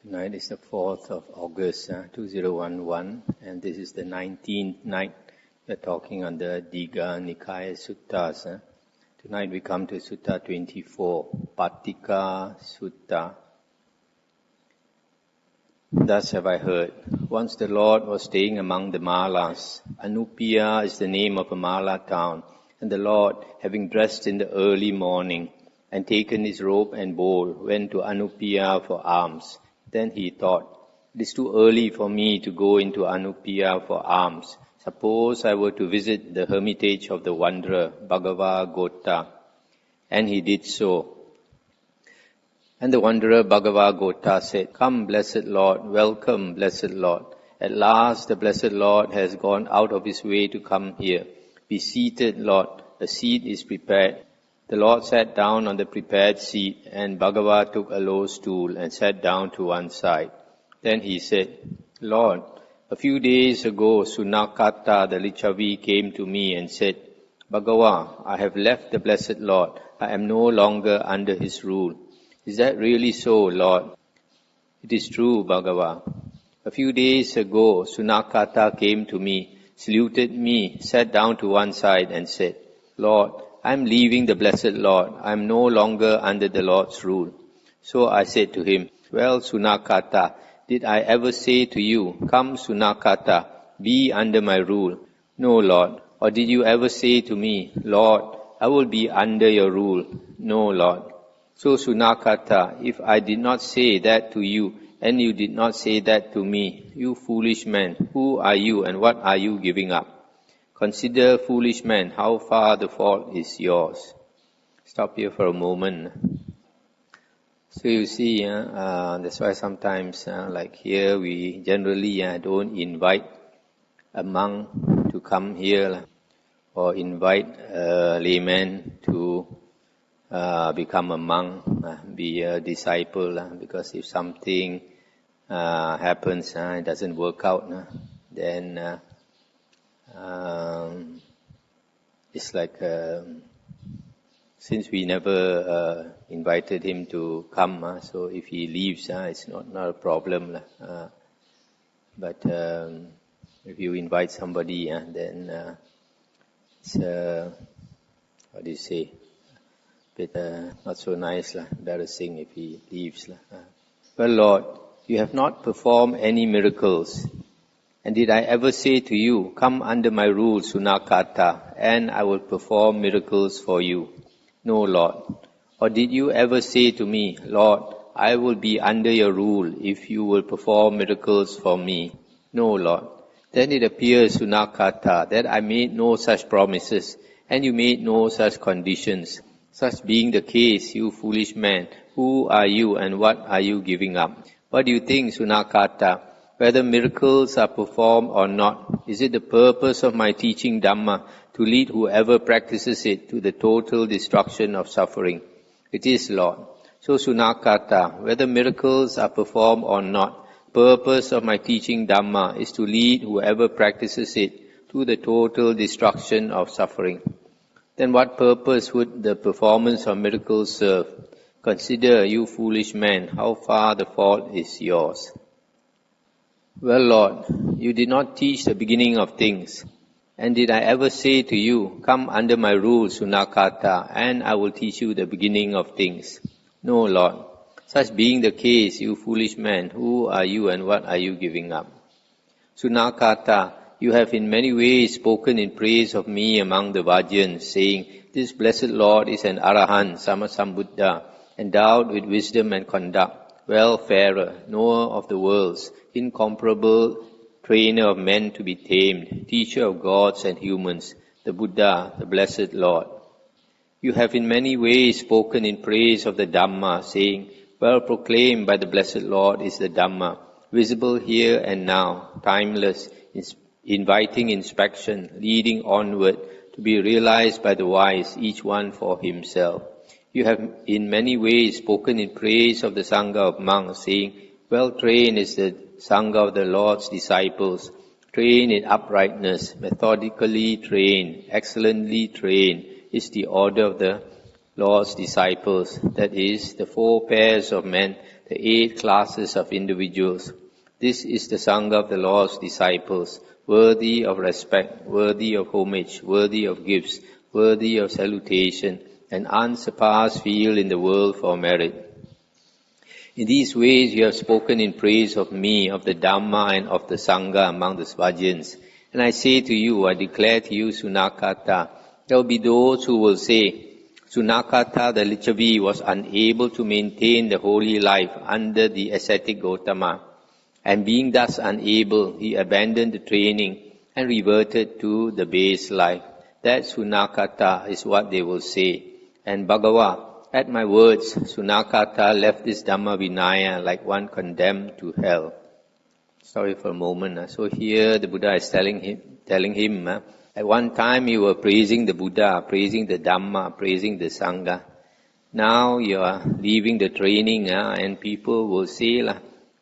Tonight is the 4th of August 2011, and this is the 19th night we're talking on the Dīgha Nikāya Suttas. Tonight we come to Sutta 24, Patika Sutta. Thus have I heard. Once the Lord was staying among the Malas. Anupiya is the name of a Mala town, and the Lord, having dressed in the early morning and taken his robe and bowl, went to Anupiya for alms. Then he thought, it is too early for me to go into Anupiya for alms. Suppose I were to visit the hermitage of the wanderer, Bhagavagota. And he did so. And the wanderer Bhagavagota said, Come, blessed Lord, welcome, blessed Lord. At last the blessed Lord has gone out of his way to come here. Be seated, Lord, a seat is prepared. The Lord sat down on the prepared seat, and Bhagava took a low stool and sat down to one side. Then he said, Lord, a few days ago Sunakata the Lichavi came to me and said, Bhagava, I have left the blessed Lord. I am no longer under his rule. Is that really so, Lord? It is true, Bhagava. A few days ago Sunakata came to me, saluted me, sat down to one side and said, Lord, I am leaving the blessed Lord. I am no longer under the Lord's rule. So I said to him, Well, Sunakata, did I ever say to you, Come, Sunakata, be under my rule? No, Lord. Or did you ever say to me, Lord, I will be under your rule? No, Lord. So, Sunakata, if I did not say that to you, and you did not say that to me, you foolish man, who are you and what are you giving up? Consider, foolish man, how far the fault is yours. Stop here for a moment. So you see, that's why sometimes, like here, we generally don't invite a monk to come here, or invite a layman to become a monk, be a disciple, because if something happens, it doesn't work out, then it's like since we never invited him to come, so if he leaves, it's not a problem. But if you invite somebody, then it's what do you say? Bit not so nice, embarrassing if he leaves. Well, Lord, you have not performed any miracles. And did I ever say to you, Come under my rule, Sunakata, and I will perform miracles for you? No, Lord. Or did you ever say to me, Lord, I will be under your rule if you will perform miracles for me? No, Lord. Then it appears, Sunakata, that I made no such promises, and you made no such conditions. Such being the case, you foolish man, who are you and what are you giving up? What do you think, Sunakata? Whether miracles are performed or not, is it the purpose of my teaching Dhamma to lead whoever practices it to the total destruction of suffering? It is, Lord. So, Sunakata, whether miracles are performed or not, purpose of my teaching Dhamma is to lead whoever practices it to the total destruction of suffering. Then what purpose would the performance of miracles serve? Consider, you foolish man, how far the fault is yours. Well, Lord, you did not teach the beginning of things. And did I ever say to you, Come under my rule, Sunakata, and I will teach you the beginning of things? No, Lord. Such being the case, you foolish man, who are you and what are you giving up? Sunakata, you have in many ways spoken in praise of me among the Vajjans, saying, This blessed Lord is an Arahant, Sammasambuddha, endowed with wisdom and conduct, well-farer, knower of the worlds, incomparable trainer of men to be tamed, teacher of gods and humans, the Buddha, the blessed Lord. You have in many ways spoken in praise of the Dhamma, saying, Well proclaimed by the blessed Lord is the Dhamma, visible here and now, timeless, inviting inspection, leading onward, to be realized by the wise, each one for himself. You have in many ways spoken in praise of the Sangha of monks, saying, Well trained is the Sangha of the Lord's disciples, trained in uprightness, methodically trained, excellently trained, is the order of the Lord's disciples, that is, the 4 pairs of men the 8 classes of individuals. This is the Sangha of the Lord's disciples, worthy of respect, worthy of homage, worthy of gifts, worthy of salutation, and unsurpassed field in the world for merit. In these ways you have spoken in praise of me, of the Dhamma and of the Sangha among the Svajins. And I say to you, I declare to you, Sunakata, there will be those who will say, Sunakata the Lichavi was unable to maintain the holy life under the ascetic Gotama. And being thus unable, he abandoned the training and reverted to the base life. That Sunakata is what they will say. And Bhagava, at my words, Sunakata left this Dhamma Vinaya like one condemned to hell. Sorry for a moment. So here the Buddha is telling him, at one time you were praising the Buddha, praising the Dhamma, praising the Sangha. Now you are leaving the training and people will say,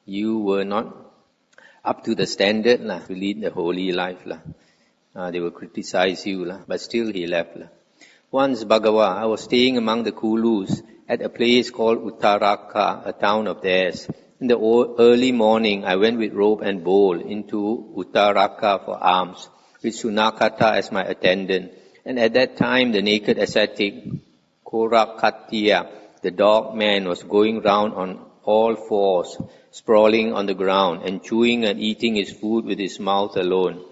you were not up to the standard to lead the holy life. They will criticize you, but still he left. Once, Bhagava, I was staying among the Kulus at a place called Uttaraka, a town of theirs. In the early morning, I went with rope and bowl into Uttaraka for alms, with Sunakata as my attendant. And at that time, the naked ascetic, Korakatiya, the dog man, was going round on all fours, sprawling on the ground, and chewing and eating his food with his mouth alone.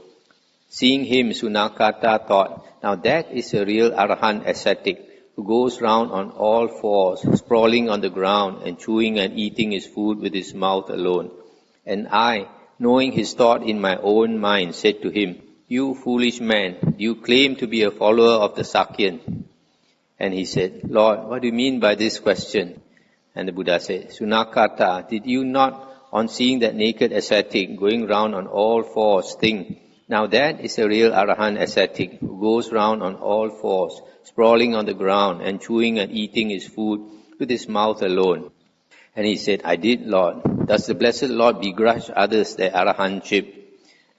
Seeing him, Sunakata thought, now that is a real Arahant ascetic who goes round on all fours, sprawling on the ground and chewing and eating his food with his mouth alone. And I, knowing his thought in my own mind, said to him, you foolish man, do you claim to be a follower of the Sakyan? And he said, Lord, what do you mean by this question? And the Buddha said, Sunakata, did you not, on seeing that naked ascetic going round on all fours, think, now that is a real Arahant ascetic who goes round on all fours, sprawling on the ground and chewing and eating his food with his mouth alone? And he said, I did, Lord. Does the Blessed Lord begrudge others their Arahantship?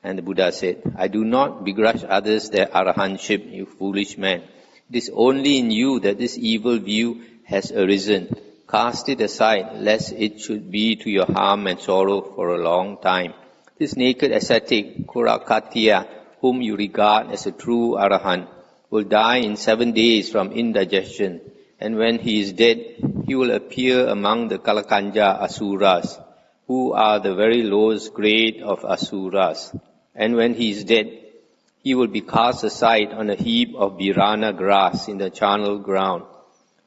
And the Buddha said, I do not begrudge others their Arahantship, you foolish man. It is only in you that this evil view has arisen. Cast it aside, lest it should be to your harm and sorrow for a long time. This naked ascetic, Korakatiya, whom you regard as a true Arahant, will die in 7 days from indigestion, and when he is dead, he will appear among the Kalakanja Asuras, who are the very lowest grade of Asuras. And when he is dead, he will be cast aside on a heap of birana grass in the charnel ground.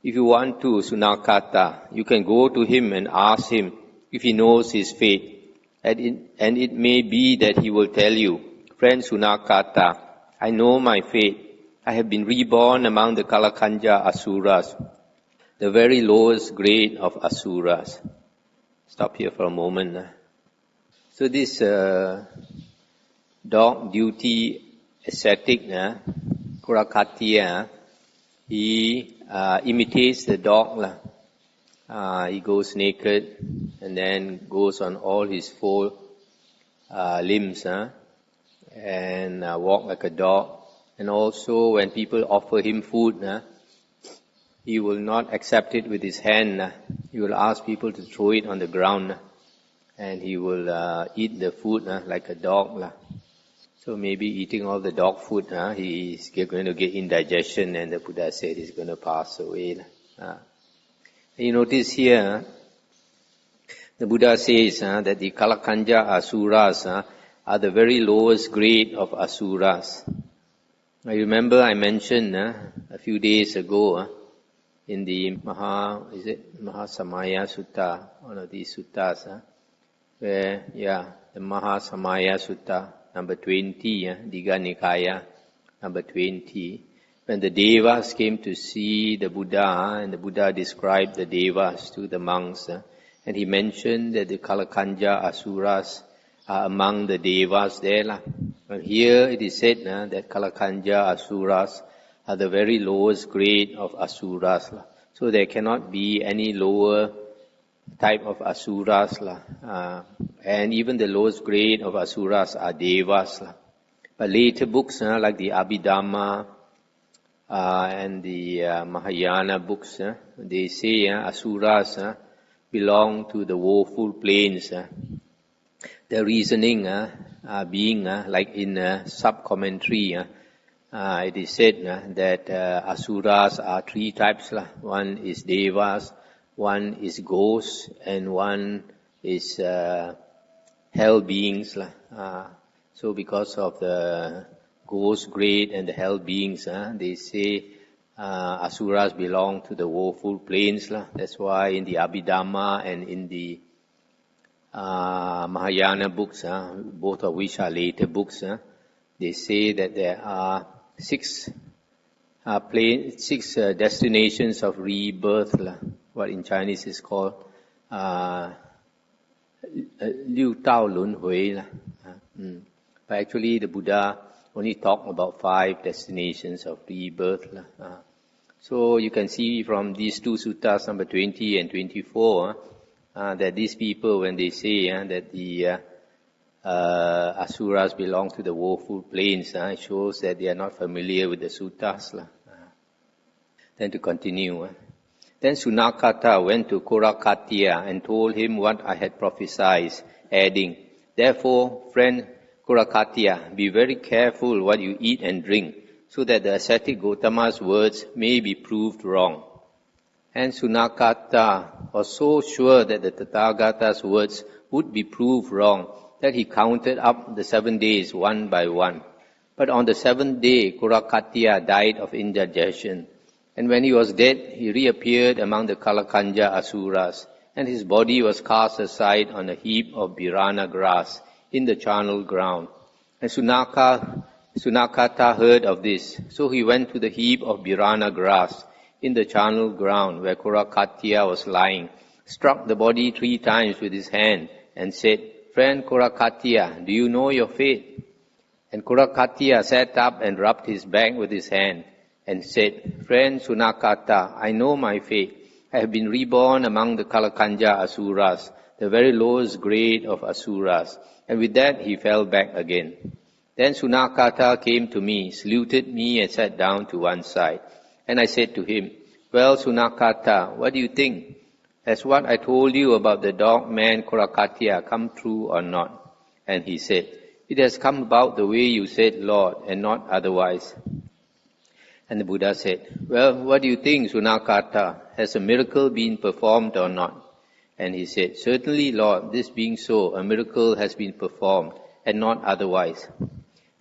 If you want to, Sunakata, you can go to him and ask him if he knows his fate. And it may be that he will tell you, friend Sunakata, I know my fate. I have been reborn among the Kalakanja Asuras, the very lowest grade of Asuras. Stop here for a moment. So this dog duty ascetic, Korakatiya, he imitates the dog. He goes naked and then goes on all his 4 limbs and walk like a dog. And also when people offer him food, he will not accept it with his hand. He will ask people to throw it on the ground and he will eat the food like a dog. So maybe eating all the dog food, he is going to get indigestion and the Buddha said he's going to pass away. You notice here, the Buddha says that the Kalakanja Asuras are the very lowest grade of Asuras. I remember I mentioned a few days ago in the Mahasamaya Sutta, one of these suttas, where, the Mahasamaya Sutta, number 20, Dīgha Nikāya, number 20. When the Devas came to see the Buddha, and the Buddha described the Devas to the monks, and he mentioned that the Kalakanja Asuras are among the Devas there. But here it is said that Kalakanja Asuras are the very lowest grade of Asuras. So there cannot be any lower type of Asuras. And even the lowest grade of Asuras are Devas. But later books like the Abhidhamma, and the Mahayana books, they say Asuras belong to the woeful plains. The reasoning being like in sub-commentary, it is said that asuras are three types. One is devas, one is ghosts, and one is hell beings. So because of the ghost grade and the hell beings, they say asuras belong to the woeful plains. That's why in the Abhidhamma and in the Mahayana books, both of which are later books, they say that there are six destinations of rebirth, what in Chinese is called Liu Tao Lun Hui. But actually the Buddha only talked about 5 destinations of rebirth. So you can see from these two suttas, number 20 and 24, that these people, when they say that the asuras belong to the woeful plains, it shows that they are not familiar with the suttas. Then to continue. Then Sunakata went to Kurakatiya and told him what I had prophesied, adding, "Therefore, friend Kurakatiya, be very careful what you eat and drink, so that the ascetic Gotama's words may be proved wrong." And Sunakata was so sure that the Tathagata's words would be proved wrong that he counted up the 7 days one by one. But on the 7th day, Kurakatiya died of indigestion. And when he was dead, he reappeared among the Kalakanja asuras, and his body was cast aside on a heap of birana grass in the charnel ground. And Sunakata heard of this, so he went to the heap of birana grass in the charnel ground where Kurakatiya was lying, struck the body 3 times with his hand, and said, "Friend Kurakatiya, do you know your fate?" And Kurakatiya sat up and rubbed his back with his hand, and said, "Friend Sunakata, I know my fate. I have been reborn among the Kalakanja asuras, the very lowest grade of asuras." And with that he fell back again. Then Sunakata came to me, saluted me, and sat down to one side. And I said to him, "Well, Sunakata, what do you think? Has what I told you about the dog man Kurakatiya come true or not?" And he said, "It has come about the way you said, Lord, and not otherwise." And the Buddha said, "Well, what do you think, Sunakata? Has a miracle been performed or not?" And he said, "Certainly, Lord, this being so, a miracle has been performed, and not otherwise."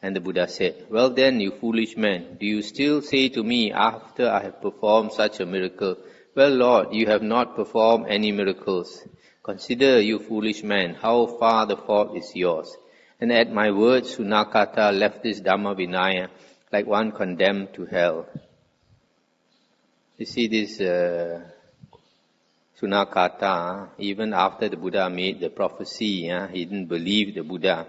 And the Buddha said, "Well then, you foolish man, do you still say to me after I have performed such a miracle, 'Well, Lord, you have not performed any miracles'? Consider, you foolish man, how far the fault is yours." And at my words, Sunakata left this Dhamma Vinaya like one condemned to hell. You see this Sunakata, even after the Buddha made the prophecy, he didn't believe the Buddha.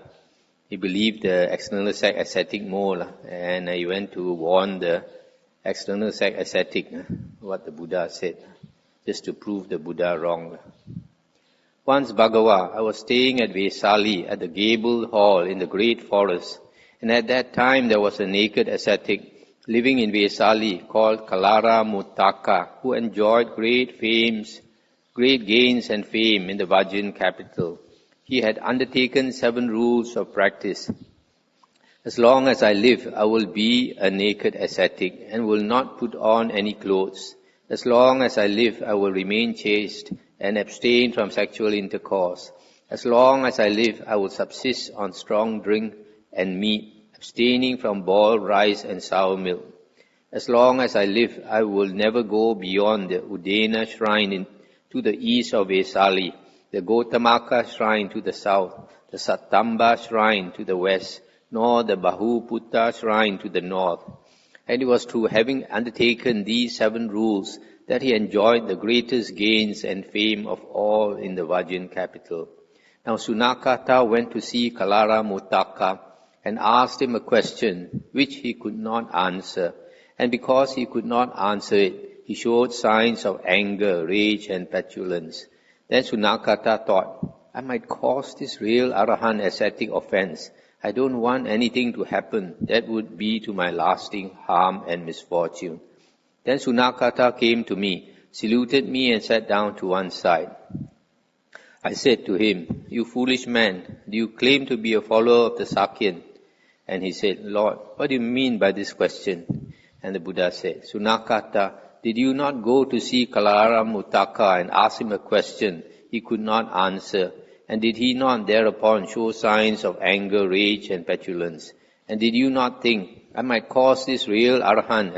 He believed the external sect ascetic more, and he went to warn the external sect ascetic what the Buddha said, just to prove the Buddha wrong. Once, Bhagava, I was staying at Vesali at the gabled hall in the great forest, and at that time there was a naked ascetic living in Vesali called Kalara Muttaka, who enjoyed great gains and fame in the Vajjan capital. He had undertaken 7 rules of practice. "As long as I live, I will be a naked ascetic and will not put on any clothes. As long as I live, I will remain chaste and abstain from sexual intercourse. As long as I live, I will subsist on strong drink and meat, abstaining from boiled rice and sour milk. As long as I live, I will never go beyond the Udena shrine to the east of Vesali, the Gotamaka shrine to the south, the Sattamba shrine to the west, nor the Bahuputta shrine to the north." And it was through having undertaken these 7 rules that he enjoyed the greatest gains and fame of all in the Vajjan capital. Now Sunakata went to see Kalara Muttaka and asked him a question which he could not answer. And because he could not answer it, he showed signs of anger, rage, and petulance. Then Sunakata thought, "I might cause this real Arahant ascetic offense. I don't want anything to happen that would be to my lasting harm and misfortune." Then Sunakata came to me, saluted me, and sat down to one side. I said to him, "You foolish man, do you claim to be a follower of the Sakyan?" And he said, "Lord, what do you mean by this question?" And the Buddha said, "Sunakata, did you not go to see Kalaramuttaka and ask him a question he could not answer? And did he not thereupon show signs of anger, rage and petulance? And did you not think, I might cause this real Arahant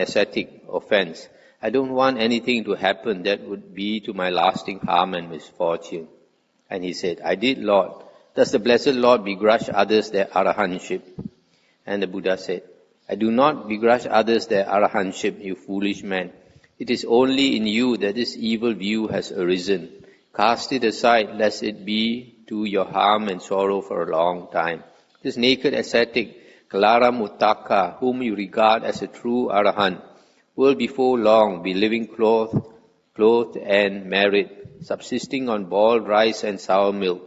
ascetic offense? I don't want anything to happen that would be to my lasting harm and misfortune." And he said, "I did, Lord. Does the Blessed Lord begrudge others their arahantship?" And the Buddha said, "I do not begrudge others their arahantship, you foolish man. It is only in you that this evil view has arisen. Cast it aside, lest it be to your harm and sorrow for a long time. This naked ascetic, Kalaramuttaka, whom you regard as a true arahant, will before long be living clothed and married, subsisting on boiled rice and sour milk.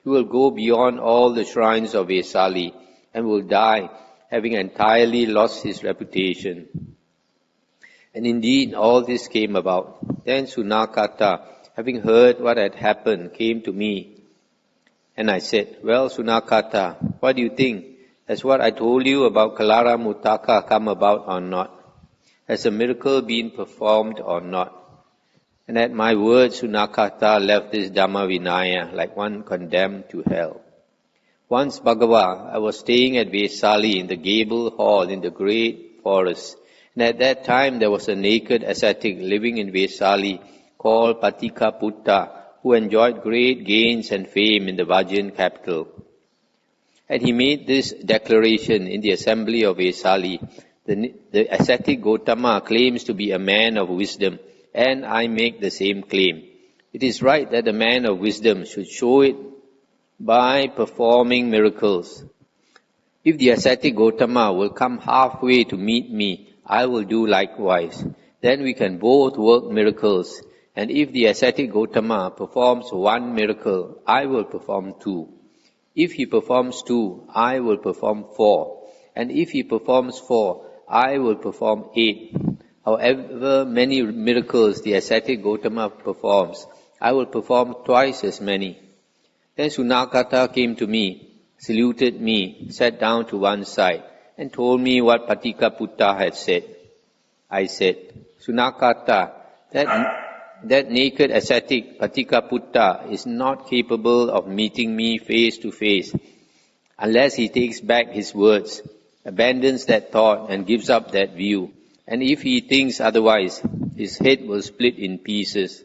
He will go beyond all the shrines of Vesali and will die, having entirely lost his reputation." And indeed, all this came about. Then Sunakata, having heard what had happened, came to me. And I said, "Well, Sunakata, what do you think? Has what I told you about Kalaramuttaka come about or not? Has a miracle been performed or not?" And at my words, Sunakata left this Dhamma Vinaya like one condemned to hell. Once, Bhagava, I was staying at Vesali in the gable hall in the great forest. And at that time there was a naked ascetic living in Vesali called Patika Putta, who enjoyed great gains and fame in the Vajjan capital. And he made this declaration in the assembly of Vesali: the ascetic Gotama claims to be a man of wisdom, and I make the same claim. It is right that a man of wisdom should show it by performing miracles. If the ascetic Gotama will come halfway to meet me, I will do likewise. Then we can both work miracles. And if the ascetic Gotama performs one miracle, I will perform two. If he performs two, I will perform 4. And if he performs 4, I will perform 8. However many miracles the ascetic Gotama performs, I will perform twice as many. Then Sunakata came to me, saluted me, sat down to one side, and told me what Patika Putta had said. I said, "Sunakata, that naked ascetic Patika Putta is not capable of meeting me face to face unless he takes back his words, abandons that thought and gives up that view. And if he thinks otherwise, his head will split in pieces."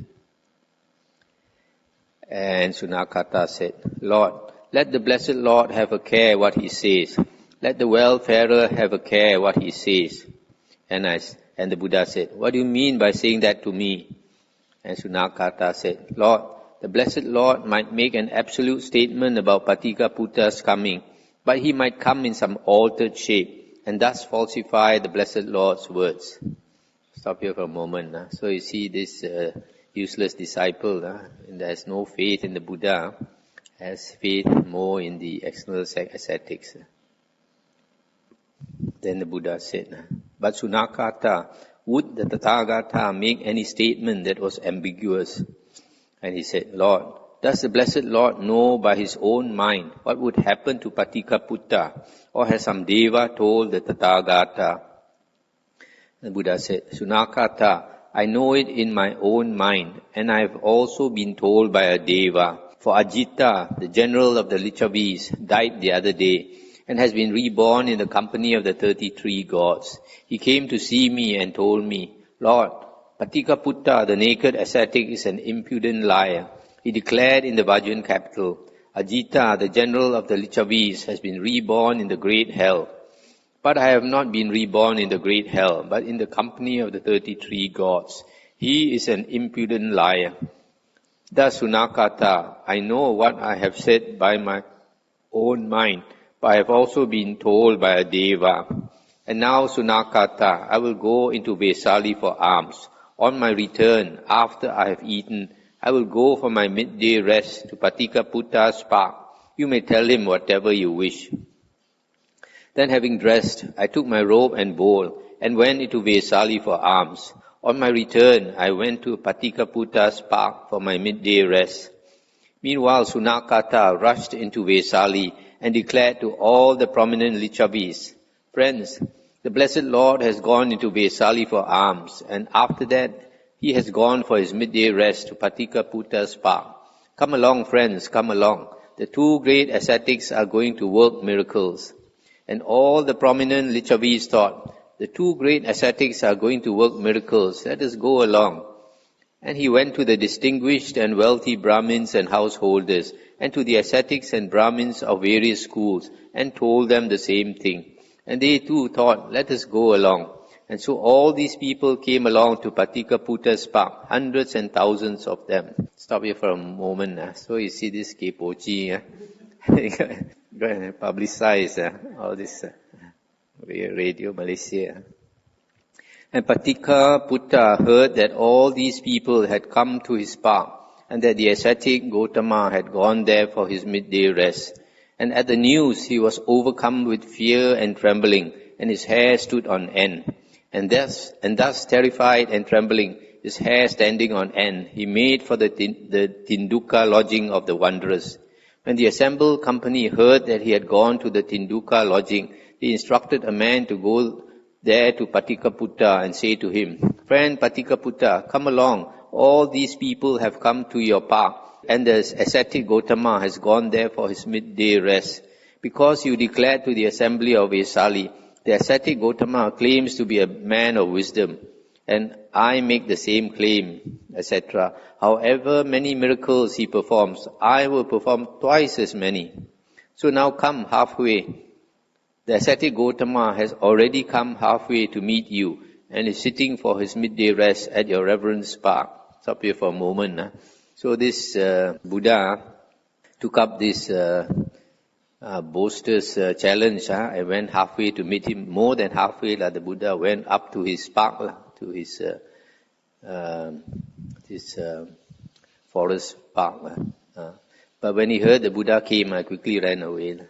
And Sunakata said, "Lord, let the Blessed Lord have a care what he says. Let the welfarer have a care what he says." And the Buddha said, "What do you mean by saying that to me?" And Sunakata said, "Lord, the Blessed Lord might make an absolute statement about Patika Putta's coming, but he might come in some altered shape, and thus falsify the Blessed Lord's words." Stop here for a moment. So you see this useless disciple, and has no faith in the Buddha, has faith more in the external ascetics. Then the Buddha said, "But Sunakata, would the Tathagata make any statement that was ambiguous?" And he said, "Lord, does the Blessed Lord know by his own mind what would happen to Patika Putta, or has some Deva told the Tathagata?" The Buddha said, "Sunakata, I know it in my own mind, and I have also been told by a Deva. For Ajita, the general of the Lichavis, died the other day, and has been reborn in the company of the 33 gods. He came to see me and told me, 'Lord, Patika Putta, the naked ascetic, is an impudent liar. He declared in the Vajjan capital, Ajita, the general of the Lichavis, has been reborn in the great hell. But I have not been reborn in the great hell, but in the company of the 33 gods. He is an impudent liar.' Thus, Sunakata, I know what I have said by my own mind, but I have also been told by a Deva. And now, Sunakata, I will go into Vesali for alms. On my return, after I have eaten, I will go for my midday rest to Patika Putta's park. You may tell him whatever you wish." Then having dressed, I took my robe and bowl and went into Vesali for alms. On my return, I went to Patika park for my midday rest. Meanwhile, Sunakata rushed into Vesali and declared to all the prominent Lichavis, "Friends, the Blessed Lord has gone into Vesali for alms, and after that he has gone for his midday rest to Patika park. Come along, friends, come along. The two great ascetics are going to work miracles." And all the prominent Lichavis thought, "The two great ascetics are going to work miracles. Let us go along." And he went to the distinguished and wealthy Brahmins and householders, and to the ascetics and Brahmins of various schools, and told them the same thing. And they too thought, "Let us go along." And so all these people came along to Patika park, hundreds and thousands of them. Stop here for a moment. So you see this Kepochi, go and publicize all this Radio Malaysia. And Patika heard that all these people had come to his park, and that the ascetic Gotama had gone there for his midday rest. And at the news he was overcome with fear and trembling, and his hair stood on end. And thus terrified and trembling, his hair standing on end, he made for the Tinduka lodging of the wanderers. When the assembled company heard that he had gone to the Tinduka lodging, they instructed a man to go there to Patika and say to him, "Friend Patika, come along. All these people have come to your park, and the ascetic Gotama has gone there for his midday rest. Because you declared to the assembly of Vesali, the ascetic Gotama claims to be a man of wisdom, and I make the same claim, etc. However many miracles he performs, I will perform twice as many. So now come halfway. The ascetic Gotama has already come halfway to meet you, and is sitting for his midday rest at your reverence park." Stop here for a moment. So this Buddha took up this boaster's challenge. I went halfway to meet him. More than halfway, the Buddha went up to his park, to his forest park. But when he heard the Buddha came, I quickly ran away.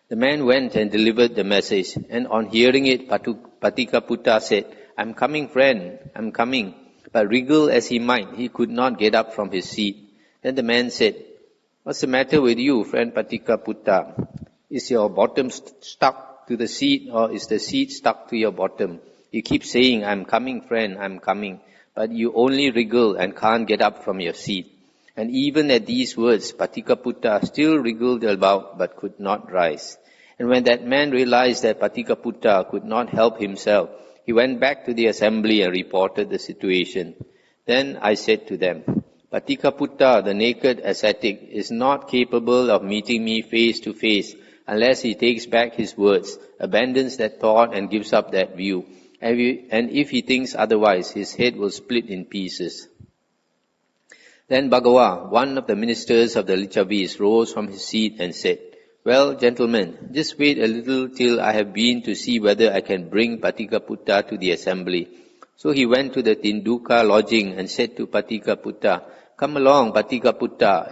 The man went and delivered the message, and on hearing it, Patika said, "I'm coming, friend, I'm coming." But wriggle as he might, he could not get up from his seat. Then the man said, "What's the matter with you, friend Patika? Is your bottom stuck to the seat, or is the seat stuck to your bottom? You keep saying, 'I'm coming, friend, I'm coming,' but you only wriggle and can't get up from your seat." And even at these words, Patika still wriggled about but could not rise. And when that man realized that Patika could not help himself, he went back to the assembly and reported the situation. Then I said to them, "Patika, the naked ascetic, is not capable of meeting me face to face unless he takes back his words, abandons that thought and gives up that view. And if he thinks otherwise, his head will split in pieces." Then Bhagawa, one of the ministers of the Lichavis, rose from his seat and said, "Well, gentlemen, just wait a little till I have been to see whether I can bring Patika to the assembly." So he went to the Tinduka lodging and said to Patika, "Come along, Patika,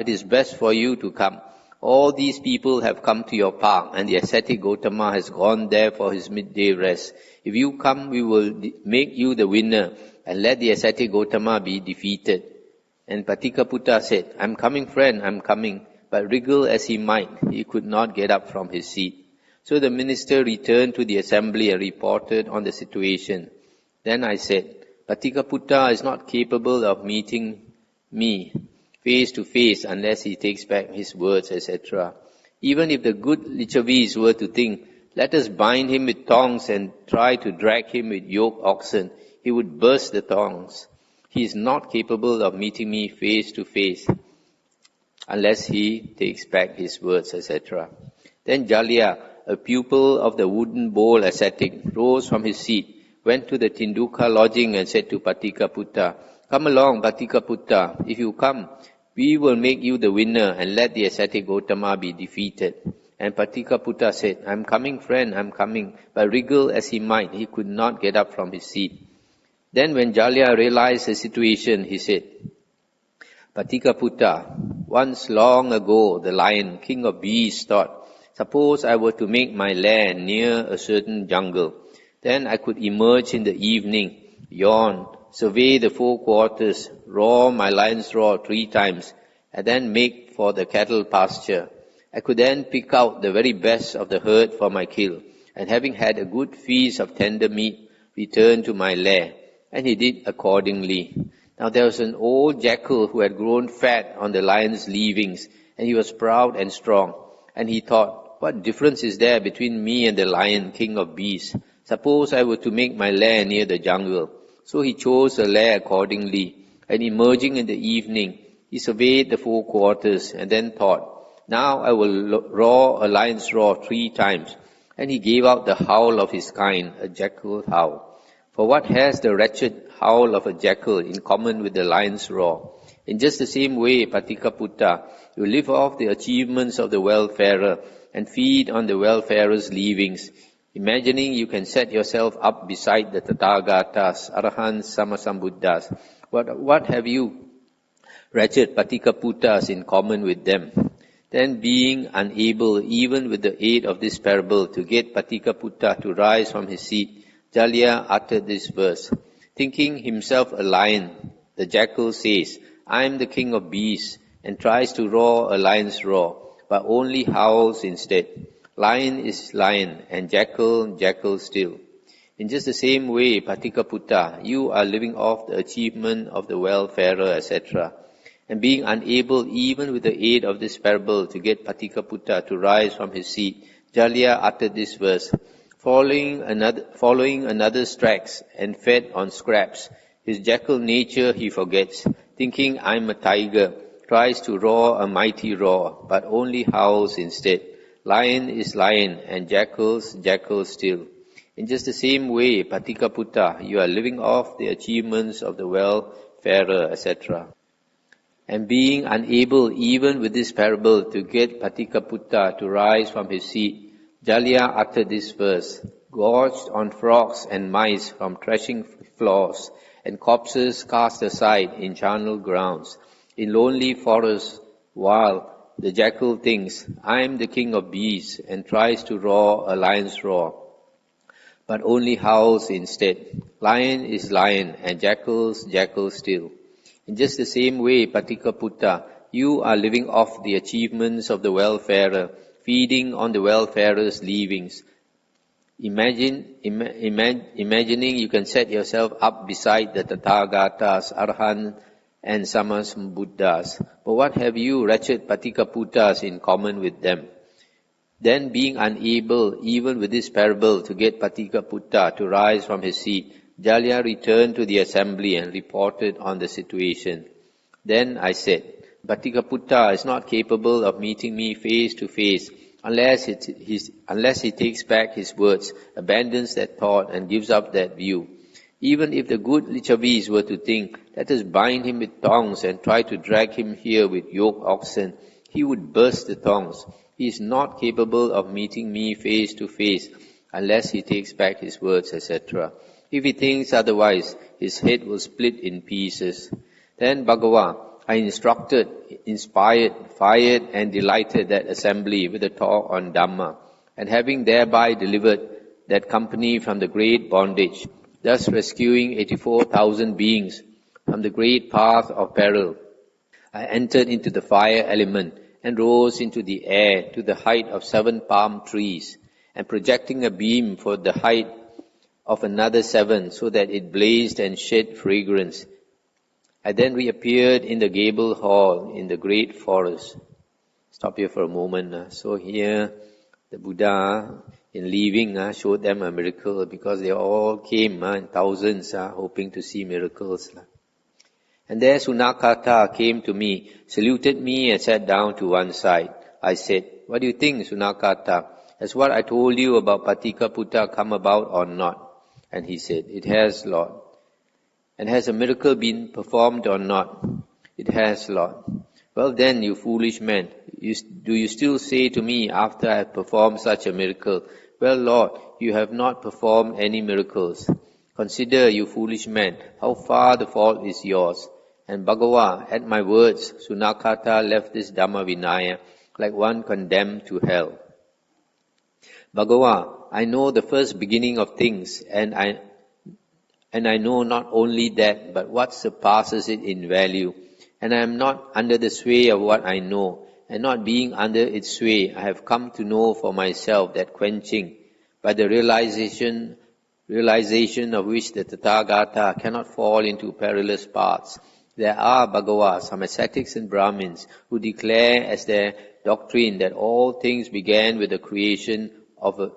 it is best for you to come. All these people have come to your park, and the ascetic Gotama has gone there for his midday rest. If you come, we will make you the winner, and let the ascetic Gotama be defeated." And Patika said, "I'm coming, friend, I'm coming." But wriggle as he might, he could not get up from his seat. So the minister returned to the assembly and reported on the situation. Then I said, "Patika is not capable of meeting me face to face unless he takes back his words, etc. Even if the good Lichavis were to think, 'Let us bind him with thongs and try to drag him with yoke oxen,' he would burst the thongs. He is not capable of meeting me face to face unless he takes back his words, etc. Then Jalya, a pupil of the wooden bowl ascetic, rose from his seat, went to the Tinduka lodging and said to Patika, "Come along, Patika. If you come, we will make you the winner and let the ascetic Gotama be defeated." And Patika said, "I'm coming, friend, I'm coming." But wriggle as he might, he could not get up from his seat. Then when Jalya realized the situation, he said, "Patika, once long ago the lion, king of beasts, thought, 'Suppose I were to make my lair near a certain jungle. Then I could emerge in the evening yawn, survey the four quarters, roar my lion's roar 3 times, and then make for the cattle pasture. I could then pick out the very best of the herd for my kill, and having had a good feast of tender meat, return to my lair. And he did accordingly. Now there was an old jackal who had grown fat on the lion's leavings, and he was proud and strong. And he thought, what difference is there between me and the lion, king of beasts? Suppose I were to make my lair near the jungle. So he chose a lair accordingly, and emerging in the evening, he surveyed the four quarters, and then thought, now I will roar a lion's roar 3 times. And he gave out the howl of his kind, a jackal howl. For what has the wretched howl of a jackal in common with the lion's roar? In just the same way, Patika Putta, you live off the achievements of the well-farer and feed on the well-farer's leavings, imagining you can set yourself up beside the Tathagatas, Arahants, Sammasambuddhas. What have you, wretched Patika Puttas, in common with them? Then being unable, even with the aid of this parable, to get Patika Putta to rise from his seat, Jalya uttered this verse. Thinking himself a lion, the jackal says, I am the king of beasts, and tries to roar a lion's roar, but only howls instead. Lion is lion, and jackal, jackal still. In just the same way, Patika Putta, you are living off the achievement of the well-farer, etc., and being unable, even with the aid of this parable, to get Patika Putta to rise from his seat, Jalya uttered this verse. Following another's tracks and fed on scraps, his jackal nature he forgets, thinking I'm a tiger, tries to roar a mighty roar, but only howls instead. Lion is lion, and jackals, jackals still. In just the same way, Patika Putta, you are living off the achievements of the well-farer, etc., and being unable, even with this parable, to get Patika Putta to rise from his seat, Jalya uttered this verse. Gorged on frogs and mice from threshing floors, and corpses cast aside in charnel grounds, in lonely forests, while the jackal thinks, I am the king of beasts, and tries to roar a lion's roar, but only howls instead. Lion is lion, and jackals, jackals still. In just the same way, Patika Putta, you are living off the achievements of the well-farer, feeding on the well-farer's leavings, imagining you can set yourself up beside the Tathagatas, Arahants, and Sammasambuddhas. But what have you, wretched Patika Puttas, in common with them? Then being unable, even with this parable, to get Patika Putta to rise from his seat, Jalya returned to the assembly and reported on the situation. Then I said, Patika Putta is not capable of meeting me face to face unless he takes back his words, abandons that thought, and gives up that view. Even if the good Lichavis were to think, let us bind him with thongs and try to drag him here with yoke oxen, he would burst the thongs. He is not capable of meeting me face to face unless he takes back his words, etc. If he thinks otherwise, his head will split in pieces. Then Bhagavan, I instructed, inspired, fired, and delighted that assembly with a talk on Dhamma, and having thereby delivered that company from the great bondage, thus rescuing 84,000 beings from the great path of peril, I entered into the fire element and rose into the air to the height of 7 palm trees, and projecting a beam for the height of another 7, so that it blazed and shed fragrance. I then reappeared in the gable hall in the great forest. Stop here for a moment. So here, the Buddha, in leaving, showed them a miracle, because they all came in thousands, hoping to see miracles. And there Sunakata came to me, saluted me, and sat down to one side. I said, what do you think, Sunakata? Has what I told you about Patika Putta come about or not? And he said, it has, Lord. And has a miracle been performed or not? It has, Lord. Well then, you foolish man, do you still say to me after I have performed such a miracle, well, Lord, you have not performed any miracles. Consider, you foolish man, how far the fault is yours. And Bhagavan, at my words, Sunakata left this Dhamma Vinaya like one condemned to hell. Bhagavan, I know the first beginning of things, and and I know not only that, but what surpasses it in value. And I am not under the sway of what I know, and not being under its sway, I have come to know for myself that quenching, by the realization of which the Tathagata cannot fall into perilous paths. There are, Bhagava, some ascetics and Brahmins who declare as their doctrine that all things began with the creation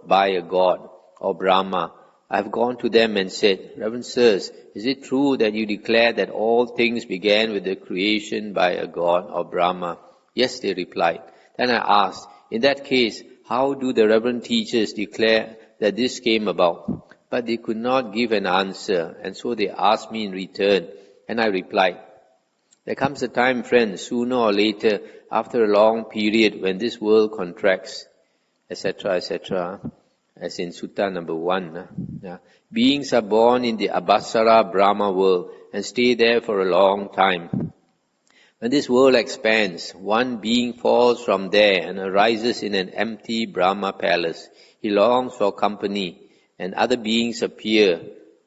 by a god, or Brahma. I have gone to them and said, Reverend Sirs, is it true that you declare that all things began with the creation by a god, or Brahma? Yes, they replied. Then I asked, in that case, how do the reverend teachers declare that this came about? But they could not give an answer, and so they asked me in return, and I replied, there comes a time, friends, sooner or later, after a long period, when this world contracts, etc., etc., as in Sutta number 1. Beings are born in the Abhasara Brahma world and stay there for a long time. When this world expands, one being falls from there and arises in an empty Brahma palace. He longs for company, and other beings appear,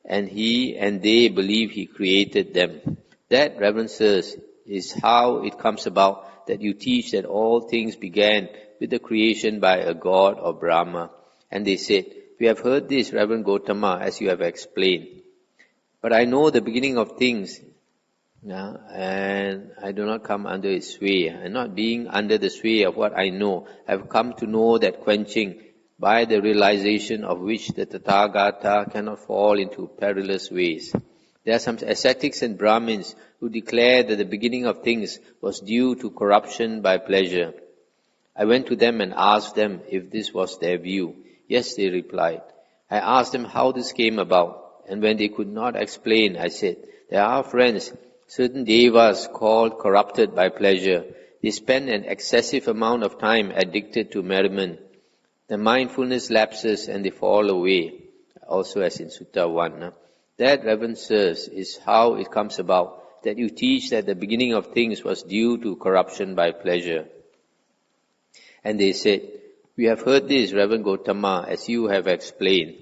and he and they believe he created them. That, Reverend Sirs, is how it comes about that you teach that all things began with the creation by a god or Brahma. And they said, we have heard this, Reverend Gotama, as you have explained. But I know the beginning of things, and I do not come under its sway. And not being under the sway of what I know, I have come to know that quenching, by the realization of which the Tathagata cannot fall into perilous ways. There are some ascetics and Brahmins who declare that the beginning of things was due to corruption by pleasure. I went to them and asked them if this was their view. Yes, they replied. I asked them how this came about, and when they could not explain, I said, there are, friends, certain devas called corrupted by pleasure. They spend an excessive amount of time addicted to merriment. The mindfulness lapses and they fall away, also as in Sutta 1. That, Reverend Sirs, is how it comes about that you teach that the beginning of things was due to corruption by pleasure. And they said, we have heard this, Reverend Gotama, as you have explained.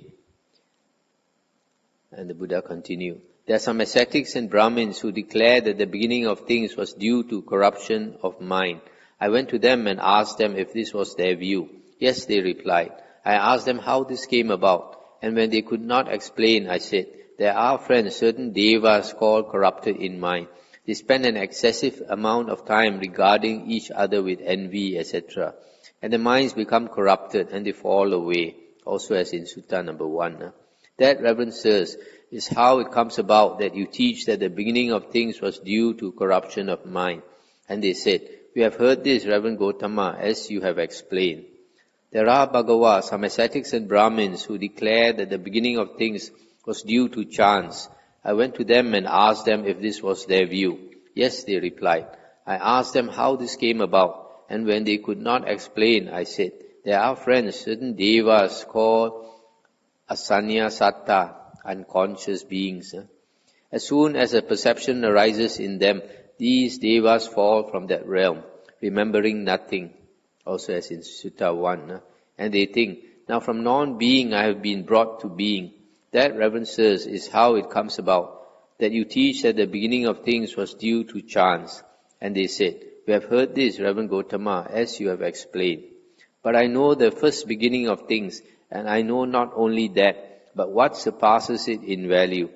And the Buddha continued, there are some ascetics and Brahmins who declare that the beginning of things was due to corruption of mind. I went to them and asked them if this was their view. Yes, they replied. I asked them how this came about, and when they could not explain, I said, there are, friends, certain devas called corrupted in mind. They spend an excessive amount of time regarding each other with envy, etc. And the minds become corrupted and they fall away, also as in Sutta number 1. That, Reverend Sirs, is how it comes about that you teach that the beginning of things was due to corruption of mind. And they said, we have heard this, Reverend Gotama, as you have explained. There are, Bhagava, some ascetics and Brahmins who declare that the beginning of things was due to chance. I went to them and asked them if this was their view. Yes, they replied. I asked them how this came about, and when they could not explain, I said, there are, friends, certain devas called asanya satta, unconscious beings. As soon as a perception arises in them, these devas fall from that realm, remembering nothing, also as in Sutta 1. And they think, now from non-being I have been brought to being. That, Reverend Sirs, is how it comes about that you teach that the beginning of things was due to chance. And they said, we have heard this, Reverend Gotama, as you have explained. But I know the first beginning of things, and I know not only that, but what surpasses it in value.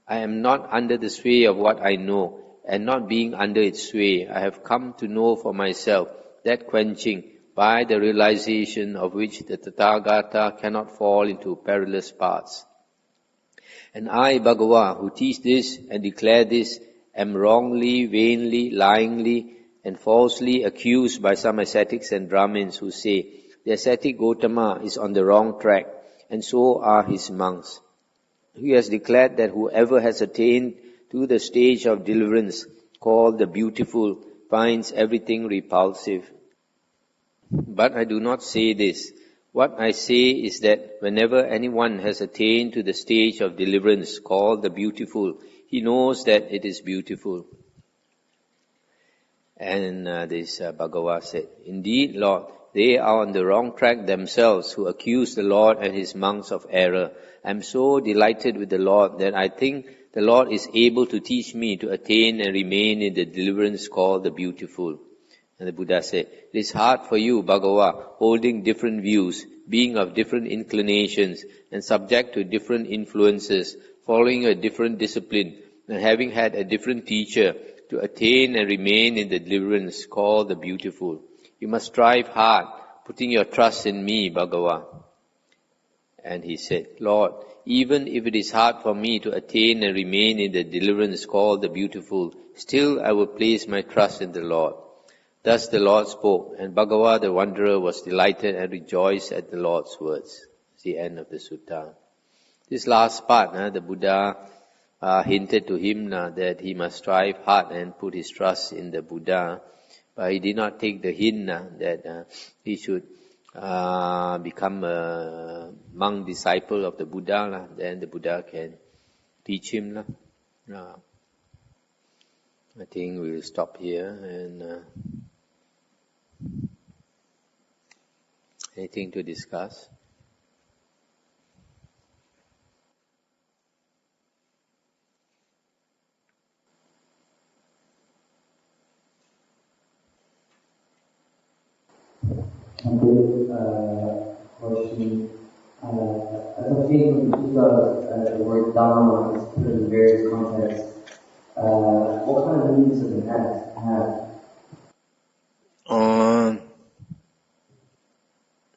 I am not under the sway of what I know, and not being under its sway, I have come to know for myself that quenching, by the realization of which the Tathagata cannot fall into perilous paths. And I, Bhagava, who teach this and declare this, am wrongly, vainly, lyingly, and falsely accused by some ascetics and Brahmins who say, the ascetic Gotama is on the wrong track, and so are his monks. He has declared that whoever has attained to the stage of deliverance, called the beautiful, finds everything repulsive. But I do not say this. What I say is that whenever anyone has attained to the stage of deliverance called the beautiful, he knows that it is beautiful. And this Bhagava said, indeed, Lord, They are on the wrong track themselves who accuse the Lord and his monks of error. I am so delighted with the Lord that I think the Lord is able to teach me to attain and remain in the deliverance called the beautiful. And the Buddha said, it is hard for you, Bhagava, holding different views, being of different inclinations, and subject to different influences, following a different discipline, and having had a different teacher, to attain and remain in the deliverance called the beautiful. You must strive hard, putting your trust in me, Bhagava. And he said, Lord, even if it is hard for me to attain and remain in the deliverance called the beautiful, still I will place my trust in the Lord. Thus the Lord spoke, and Bhagava the wanderer was delighted and rejoiced at the Lord's words. It's the end of the sutta. This last part, the Buddha hinted to him that he must strive hard and put his trust in the Buddha, but he did not take the hint that he should become a monk disciple of the Buddha. Then the Buddha can teach him. I think we'll stop here. And anything to discuss? Question. As I've seen from the word Dhamma is put in various contexts, what kind of meanings does it have?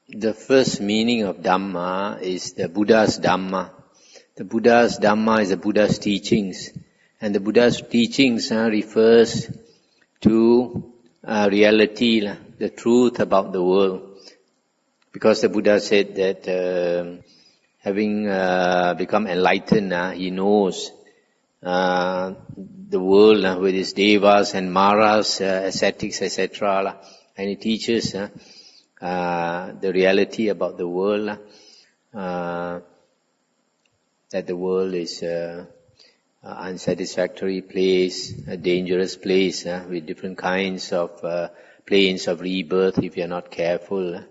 The first meaning of Dhamma is the Buddha's Dhamma. The Buddha's Dhamma is the Buddha's teachings. And the Buddha's teachings refers to reality, the truth about the world. Because the Buddha said that having become enlightened, he knows the world with its devas and maras, ascetics, etc. And he teaches the reality about the world, that the world is an unsatisfactory place, a dangerous place with different kinds of planes of rebirth. If you are not careful, you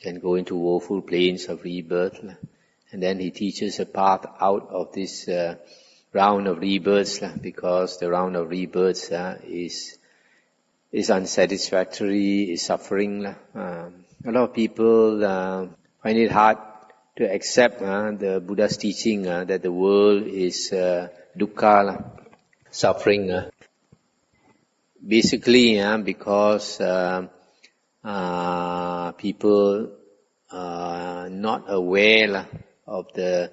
can go into woeful planes of rebirth. And then he teaches a path out of this round of rebirths, because the round of rebirths is unsatisfactory, is suffering. A lot of people find it hard to accept the Buddha's teaching that the world is dukkha, suffering. Basically, because people are not aware of the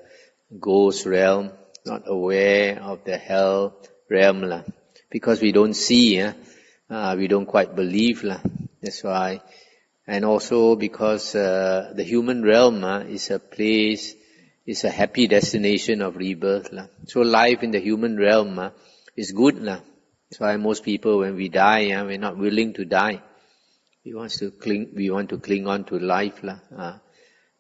ghost realm, not aware of the hell realm. Because we don't see, we don't quite believe. That's why. And also because the human realm is a place, is a happy destination of rebirth. So life in the human realm is good. That's why most people, when we die, we're not willing to die. We want to cling on to life.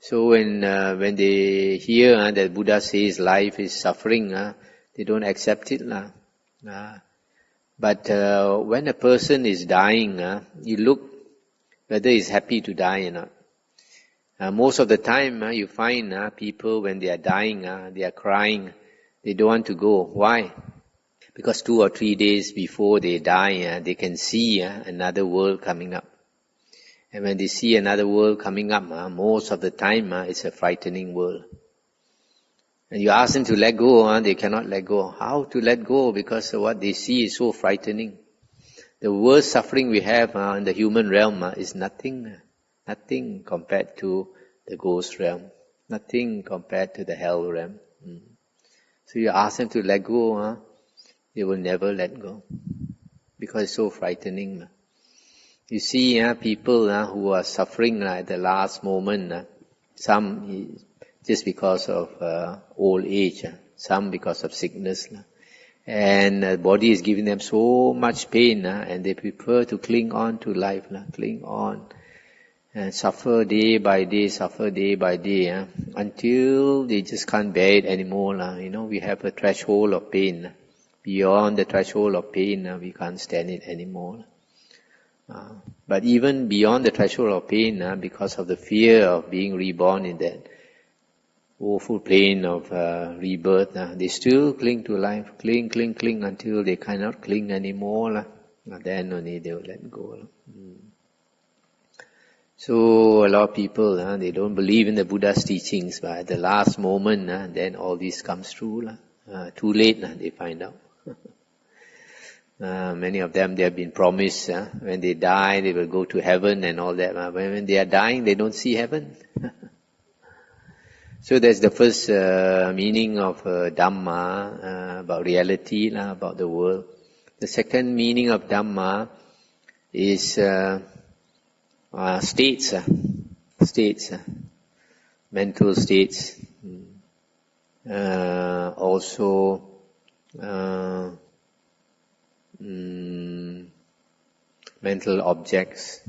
So when they hear that Buddha says life is suffering, they don't accept it. But when a person is dying, you look whether he's happy to die or not. Most of the time, you find people, when they are dying, they are crying. They don't want to go. Why? Because 2 or 3 days before they die, they can see another world coming up. And when they see another world coming up, most of the time it's a frightening world. And you ask them to let go, they cannot let go. How to let go? Because what they see is so frightening. The worst suffering we have in the human realm is nothing compared to the ghost realm, nothing compared to the hell realm. So you ask them to let go, they will never let go, because it's so frightening. You see people who are suffering at the last moment, some just because of old age, some because of sickness. And the body is giving them so much pain, and they prefer to cling on to life, cling on, and suffer day by day, until they just can't bear it anymore. We have a threshold of pain. Beyond the threshold of pain, we can't stand it anymore. But even beyond the threshold of pain, because of the fear of being reborn in that woeful pain of rebirth, they still cling to life, cling until they cannot cling anymore. Then only they will let go. So a lot of people, they don't believe in the Buddha's teachings, but at the last moment, then all this comes true. Too late, they find out. Many of them, they have been promised when they die, they will go to heaven and all that. When they are dying, they don't see heaven. So that's the first meaning of Dhamma, about reality, about the world. The second meaning of Dhamma is states, mental states, also mental objects,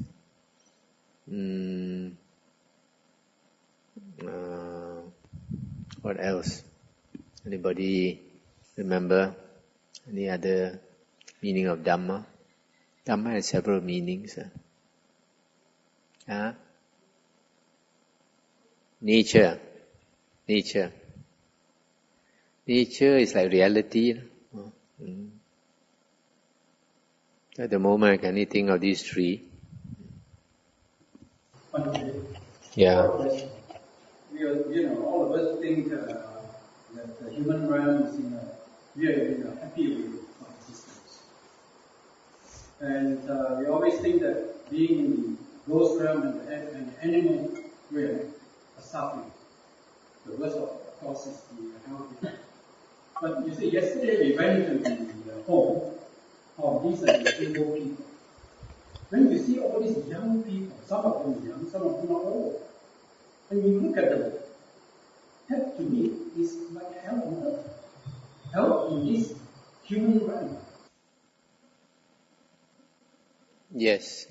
what else? Anybody remember any other meaning of Dhamma? Dhamma has several meanings. Nature is like reality. At the moment I can only think of these three. Yeah. All of us think that the human realm is in a happy way of existence. And we always think that being in the ghost realm and the animal realm are suffering. The worst of course is the healthy. But you see, yesterday we went to the home of these disabled people. When you see all these young people, some of them young, some of them are old, and you look at them, that to me is like hell on earth. Hell in this human realm. Yes.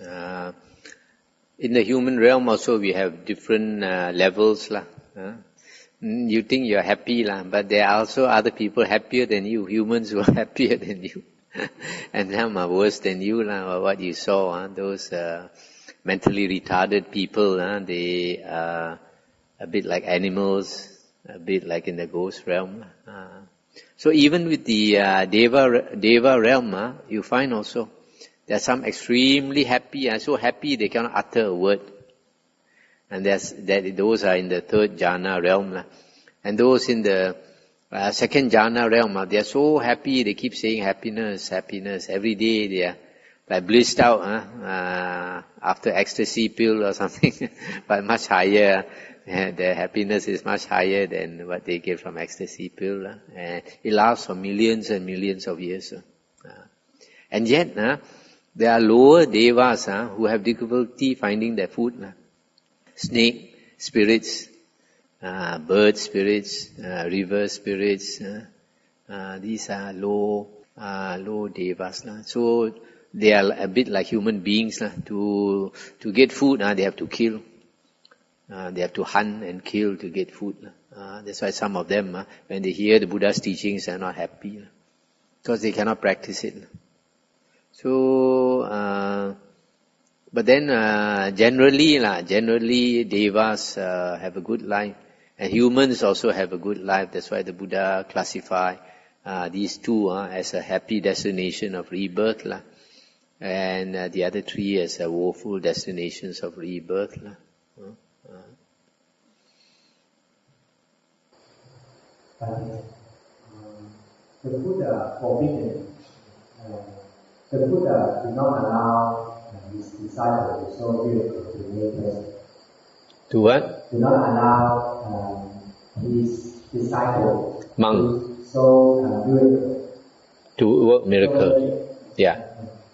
In the human realm also we have different levels. You think you are happy, but there are also other people happier than you, humans who are happier than you. And some are worse than you, what you saw. Those mentally retarded people, they are a bit like animals, a bit like in the ghost realm. So even with the Deva realm, you find also there are some extremely happy, so happy they cannot utter a word. And those are in the third jhana realm. And those in the second jhana realm, they are so happy, they keep saying happiness. Every day they are like blissed out after ecstasy pill or something, but much higher. Their happiness is much higher than what they get from ecstasy pill. And it lasts for millions and millions of years. And yet, there are lower devas who have difficulty finding their food. Snake spirits, bird spirits, river spirits, these are low devas. So they are a bit like human beings. To get food, they have to kill. They have to hunt and kill to get food. That's why some of them, when they hear the Buddha's teachings, they are not happy. Because they cannot practice it. So, but then generally devas have a good life. And humans also have a good life. That's why the Buddha classified these two as a happy destination of rebirth. And the other three as woeful destinations of rebirth. The Buddha forbidden. The Buddha did not allow his disciples to show miracles to naked. To what? Did not allow his disciples Monk. to show miracles. To work miracle. Yeah.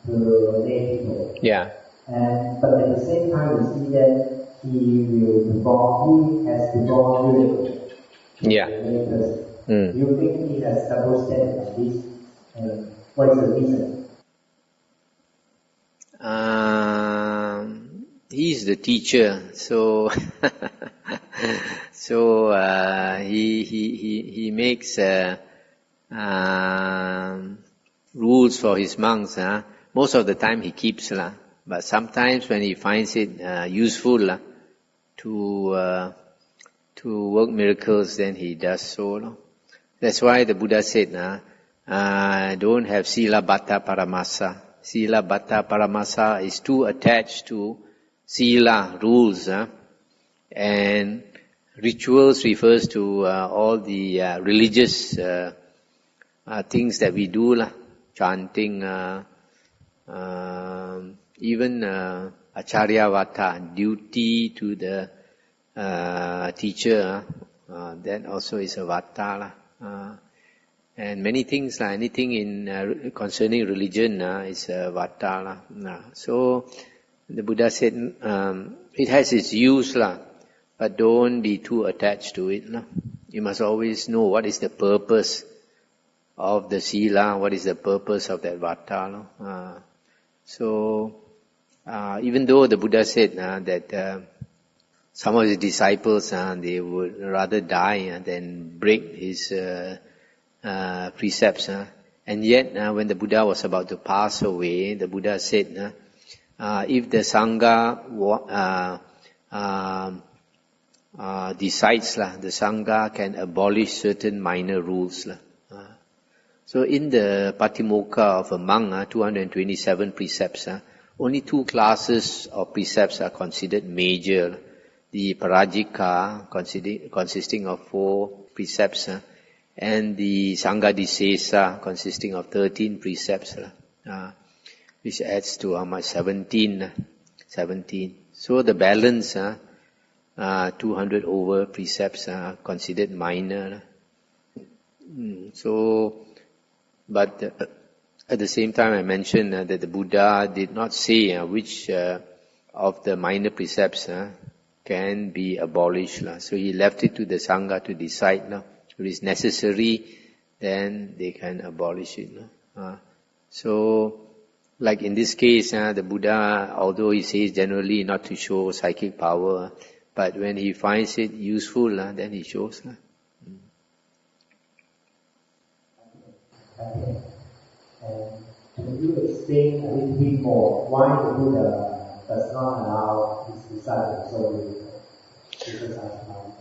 To naked people. Yeah. But at the same time, we see that he has performed miracles. Yeah. Do you think he has double standard on this? And what is the reason? He is the teacher, so he makes rules for his monks. Most of the time he keeps, But sometimes when he finds it useful to work miracles, then he does so. That's why the Buddha said, don't have sila bhatta paramasa. Sila bhatta paramasa is too attached to sila, rules. And rituals refers to all the religious things that we do, chanting, even acharya vata, duty to the teacher, that also is a vata. And many things, anything in concerning religion is a vata. So the Buddha said it has its use, but don't be too attached to it. You must always know what is the purpose of the sila, what is the purpose of that vata. So even though the Buddha said that some of his disciples, they would rather die than break his precepts. And yet, when the Buddha was about to pass away, the Buddha said, if the Sangha decides, the Sangha can abolish certain minor rules. So in the Patimokkha of a monk, 227 precepts, only 2 classes of precepts are considered major. The Parajika, consisting of 4 precepts, and the Sangha consisting of 13 precepts, which adds to how much? 17. So the balance, 200 over precepts are considered minor. But at the same time I mentioned that the Buddha did not say which of the minor precepts can be abolished. So he left it to the Sangha to decide. If it is necessary, then they can abolish it. So, like in this case, the Buddha, although he says generally not to show psychic power, but when he finds it useful, then he shows. Can you explain a little bit more why the Buddha does not allow his disciples to exercise mind?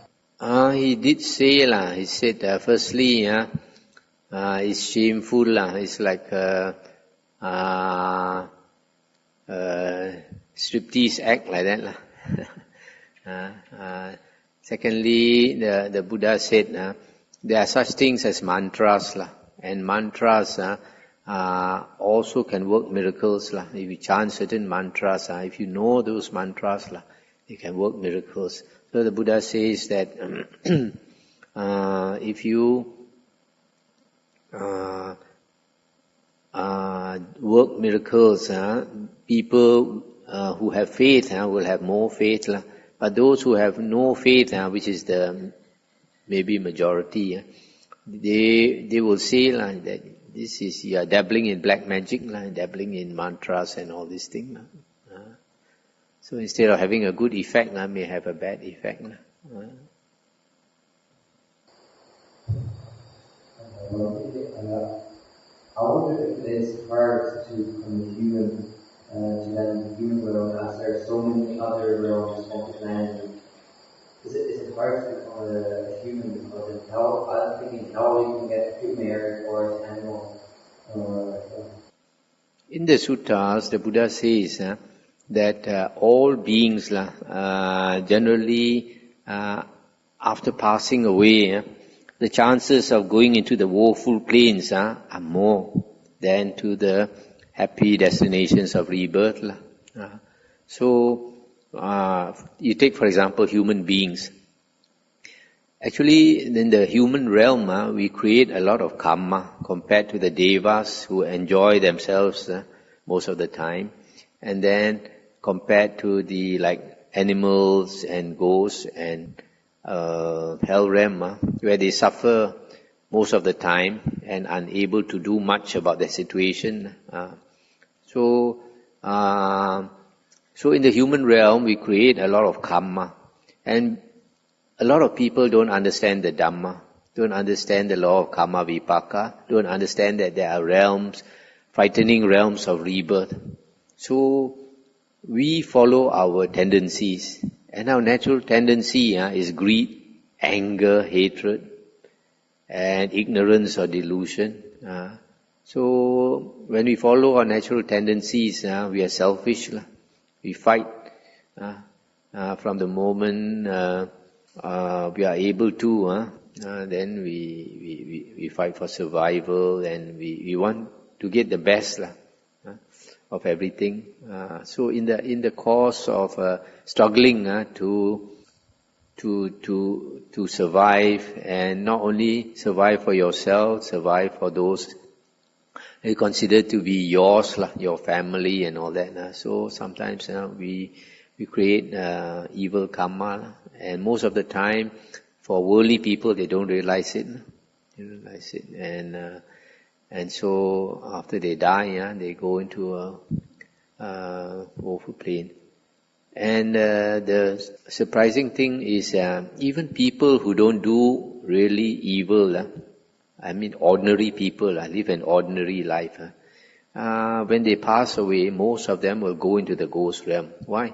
He did say, he said, firstly, it's shameful, it's like striptease act like that. Secondly, the Buddha said, there are such things as mantras, and mantras also can work miracles. If you chant certain mantras, if you know those mantras, they can work miracles. So the Buddha says that if you work miracles, people who have faith will have more faith. But those who have no faith, which is the maybe majority, they will say that this is, you are dabbling in black magic, dabbling in mantras and all these things. So instead of having a good effect, may have a bad effect. I wonder if it's hard to become human, to land in the human world, as there are so many other realms on the planet. Is it hard to become a human because of how, I'm thinking how you can get human air or animal? In the suttas, the Buddha says that all beings generally after passing away, the chances of going into the woeful planes are more than to the happy destinations of rebirth. So you take for example human beings. Actually in the human realm we create a lot of karma compared to the devas who enjoy themselves most of the time, and then compared to the animals and ghosts and hell realm where they suffer most of the time and unable to do much about their situation. So in the human realm we create a lot of karma, and a lot of people don't understand the Dhamma, don't understand the law of karma vipaka, don't understand that there are realms, frightening realms of rebirth. So we follow our tendencies. And our natural tendency is greed, anger, hatred, and ignorance or delusion. So when we follow our natural tendencies, we are selfish. We fight from the moment we are able to. Then we fight for survival, and we want to get the best of everything. So in the course of struggling to survive, and not only survive for yourself, survive for those you consider to be yours, your family and all that. So sometimes we create evil karma, and most of the time for worldly people they don't realize it. And so after they die, they go into a woeful plane. And the surprising thing is even people who don't do really evil, ordinary people live an ordinary life. When they pass away, most of them will go into the ghost realm. Why?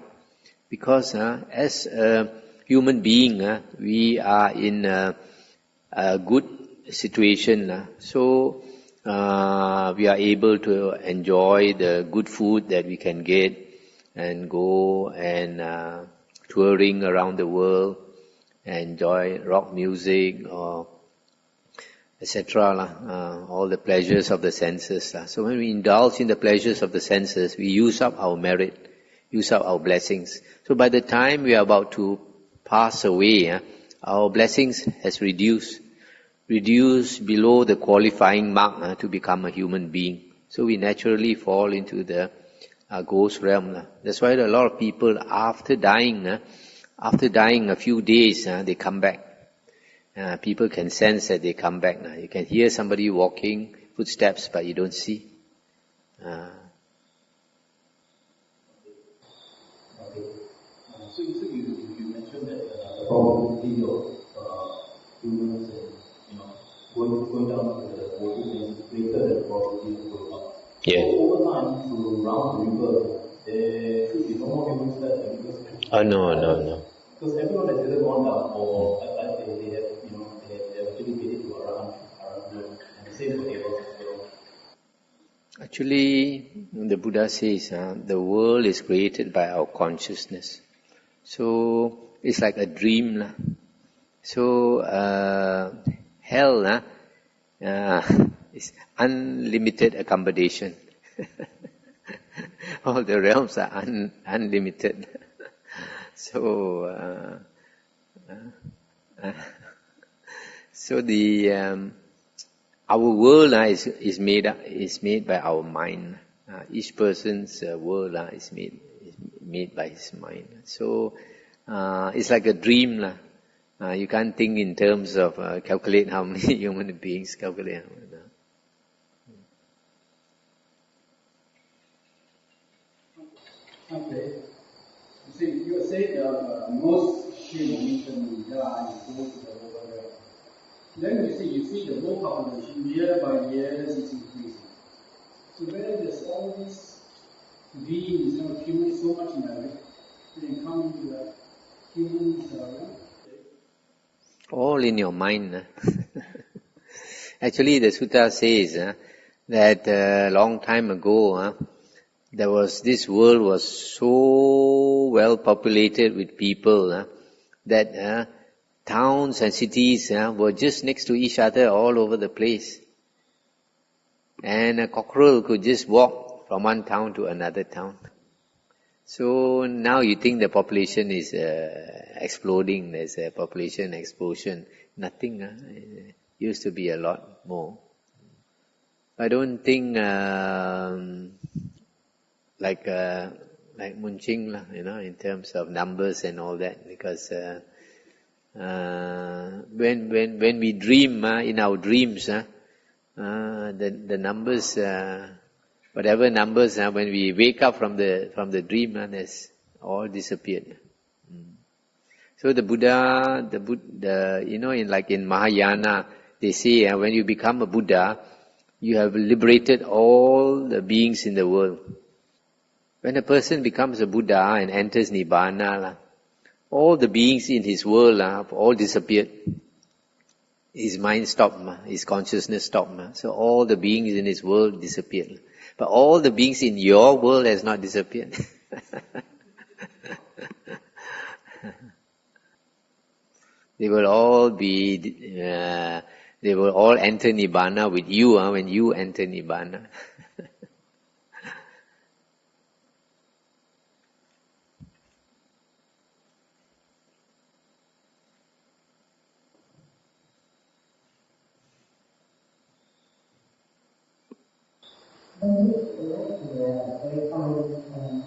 Because as a human being, we are in a good situation. So we are able to enjoy the good food that we can get, and go and touring around the world, enjoy rock music or etc. All the pleasures of the senses. So when we indulge in the pleasures of the senses, we use up our merit, use up our blessings. So by the time we are about to pass away, our blessings has reduced below the qualifying mark to become a human being. So we naturally fall into the ghost realm. That's why a lot of people after dying a few days, they come back. People can sense that they come back. You can hear somebody walking, footsteps, but you don't see. So you mentioned that the probability of humans going down to the ocean is greater than the probability of going up. Yeah. So over time, to round the river, there should be no more humans left. No. Because everyone has either gone down or they have actually made it to around and the same for tables as well. Actually, the Buddha says the world is created by our consciousness. So it's like a dream. So hell is unlimited accommodation. All the realms are unlimited. So our world is made by our mind. Each person's world is made by his mind. So it's like a dream. You can't think in terms of calculate how many human beings, calculate how many. Okay. You see, you say most humans when we die go to the lower realm. Then you see the world population year by year is increasing. So where does all these beings accumulate so much merit, they come to the humans all in your mind. Actually, the sutta says that a long time ago, this world was so well populated with people that towns and cities were just next to each other all over the place. And a cockerel could just walk from one town to another town. So now you think the population is exploding, there's a population explosion. Nothing. It used to be a lot more. I don't think like Munching, in terms of numbers and all that, because when we dream in our dreams, the numbers, whatever numbers, when we wake up from the dream, there's all disappeared. So the Buddha, in Mahayana, they say when you become a Buddha, you have liberated all the beings in the world. When a person becomes a Buddha and enters Nibbana, all the beings in his world have all disappeared. His mind stopped, his consciousness stopped. So all the beings in his world disappeared. But all the beings in your world has not disappeared. They will all they will all enter Nibbana with you when you enter Nibbana.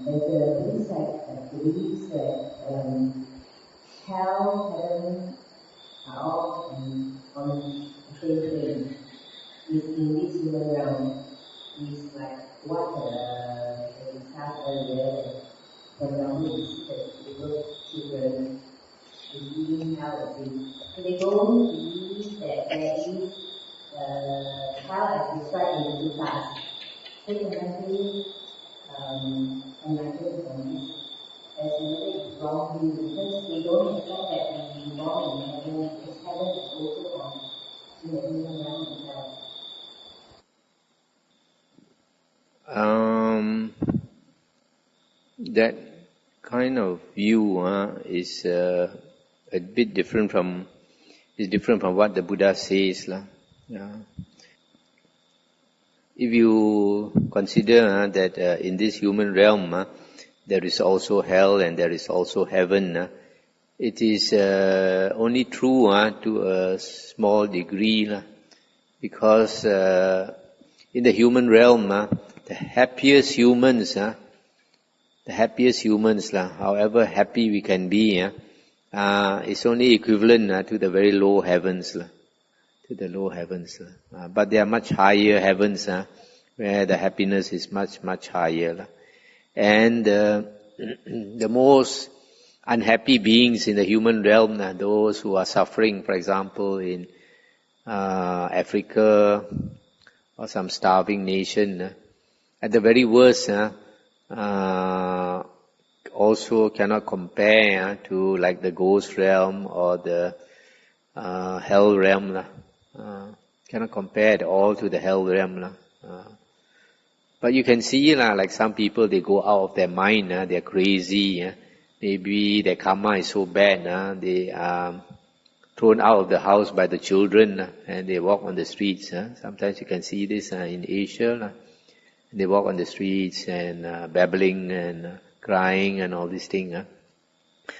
There's a Buddhist sect that believes that hell, heaven are all on the same plane. Is in this human realm. Is like what we discussed earlier. For example, we see that little children receiving hell as in. So they don't believe that there is hell as described in the Suttas. So fundamentally, enlightened from this as whether it's wrong view because they don't accept that we belong in heaven because heaven is also in the human realm itself. That kind of view is a bit different from what the Buddha says. If you consider that in this human realm there is also hell and there is also heaven, it is only true to a small degree, because in the human realm, the happiest humans, however happy we can be, is only equivalent to the very low heavens. To the low heavens. But there are much higher heavens where the happiness is much, much higher. And the most unhappy beings in the human realm are those who are suffering, for example, in Africa or some starving nation. At the very worst, also cannot compare to like the ghost realm or the hell realm. Cannot compare at all to the hell realm. But you can see like some people, they go out of their mind, they're crazy. Maybe their karma is so bad, they are thrown out of the house by the children and they walk on the streets. Sometimes you can see this in Asia. They walk on the streets and babbling and crying and all these things.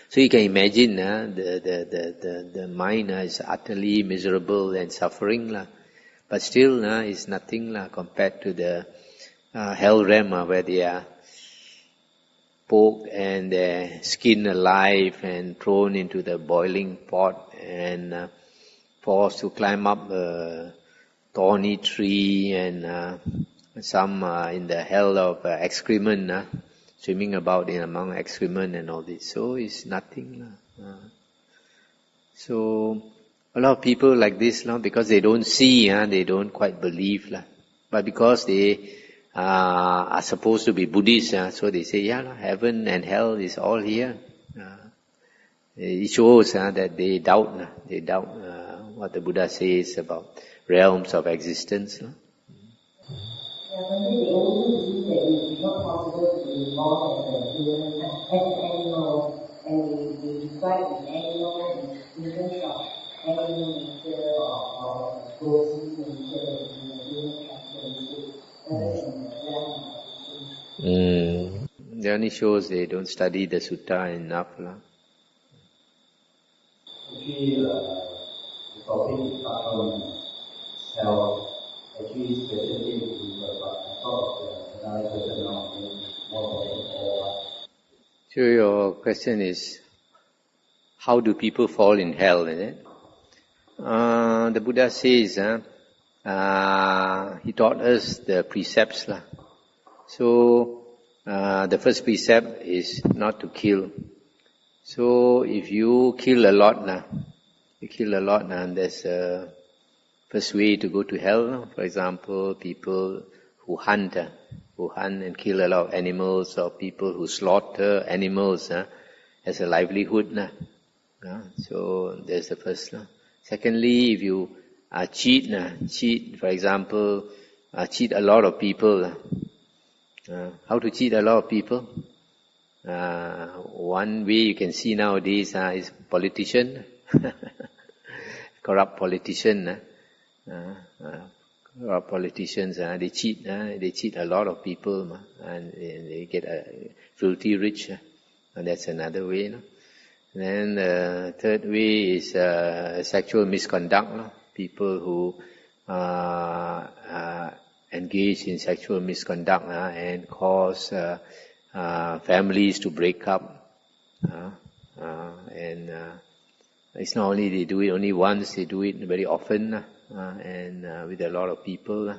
So you can imagine the mind is utterly miserable and suffering. But still it's nothing compared to the hell realm where they are poked and their skin alive and thrown into the boiling pot and forced to climb up a thorny tree and some in the hell of excrement, swimming about in among excrement and all this. So it's nothing. So a lot of people like this, because they don't see, they don't quite believe. But because they are supposed to be Buddhists, so they say, heaven and hell is all here. It shows that they doubt what the Buddha says about realms of existence. But they also believe that it is not possible to be born as an animal, and they describe the animal in terms of animal nature or ghostly nature in the human characteristic, rather than the realm of existence. That only shows they don't study the sutta enough. Actually, the topic is not on hell. Actually, it's specific to but I thought another question now is more about So your question is, how do people fall in hell, is it? The Buddha says, he taught us the precepts. So, the first precept is not to kill. So, if you kill a lot, and there's a first way to go to hell. For example, people who hunt who hunt and kill a lot of animals, or people who slaughter animals as a livelihood. So there's the first. Secondly, if you cheat, for example, cheat a lot of people. How to cheat a lot of people? One way you can see nowadays is politician, corrupt politician. Corrupt politicians, they cheat a lot of people, and they get filthy rich. And that's another way. Then the third way is sexual misconduct. People who engage in sexual misconduct and cause families to break up. And it's not only they do it only once, they do it very often, and with a lot of people.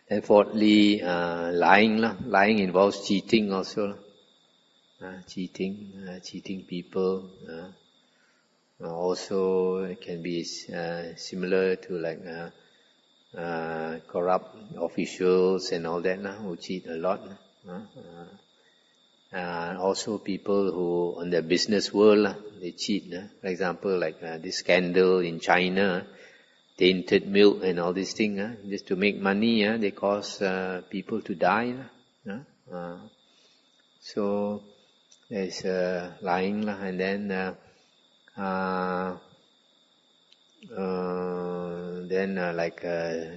Then fourthly, lying. Lying involves cheating also. Cheating people. Also, it can be similar to like corrupt officials and all that, who cheat a lot. Also people who, on the business world, they cheat. For example, like this scandal in China, tainted milk and all these things, just to make money, they cause people to die. So there's lying, and then like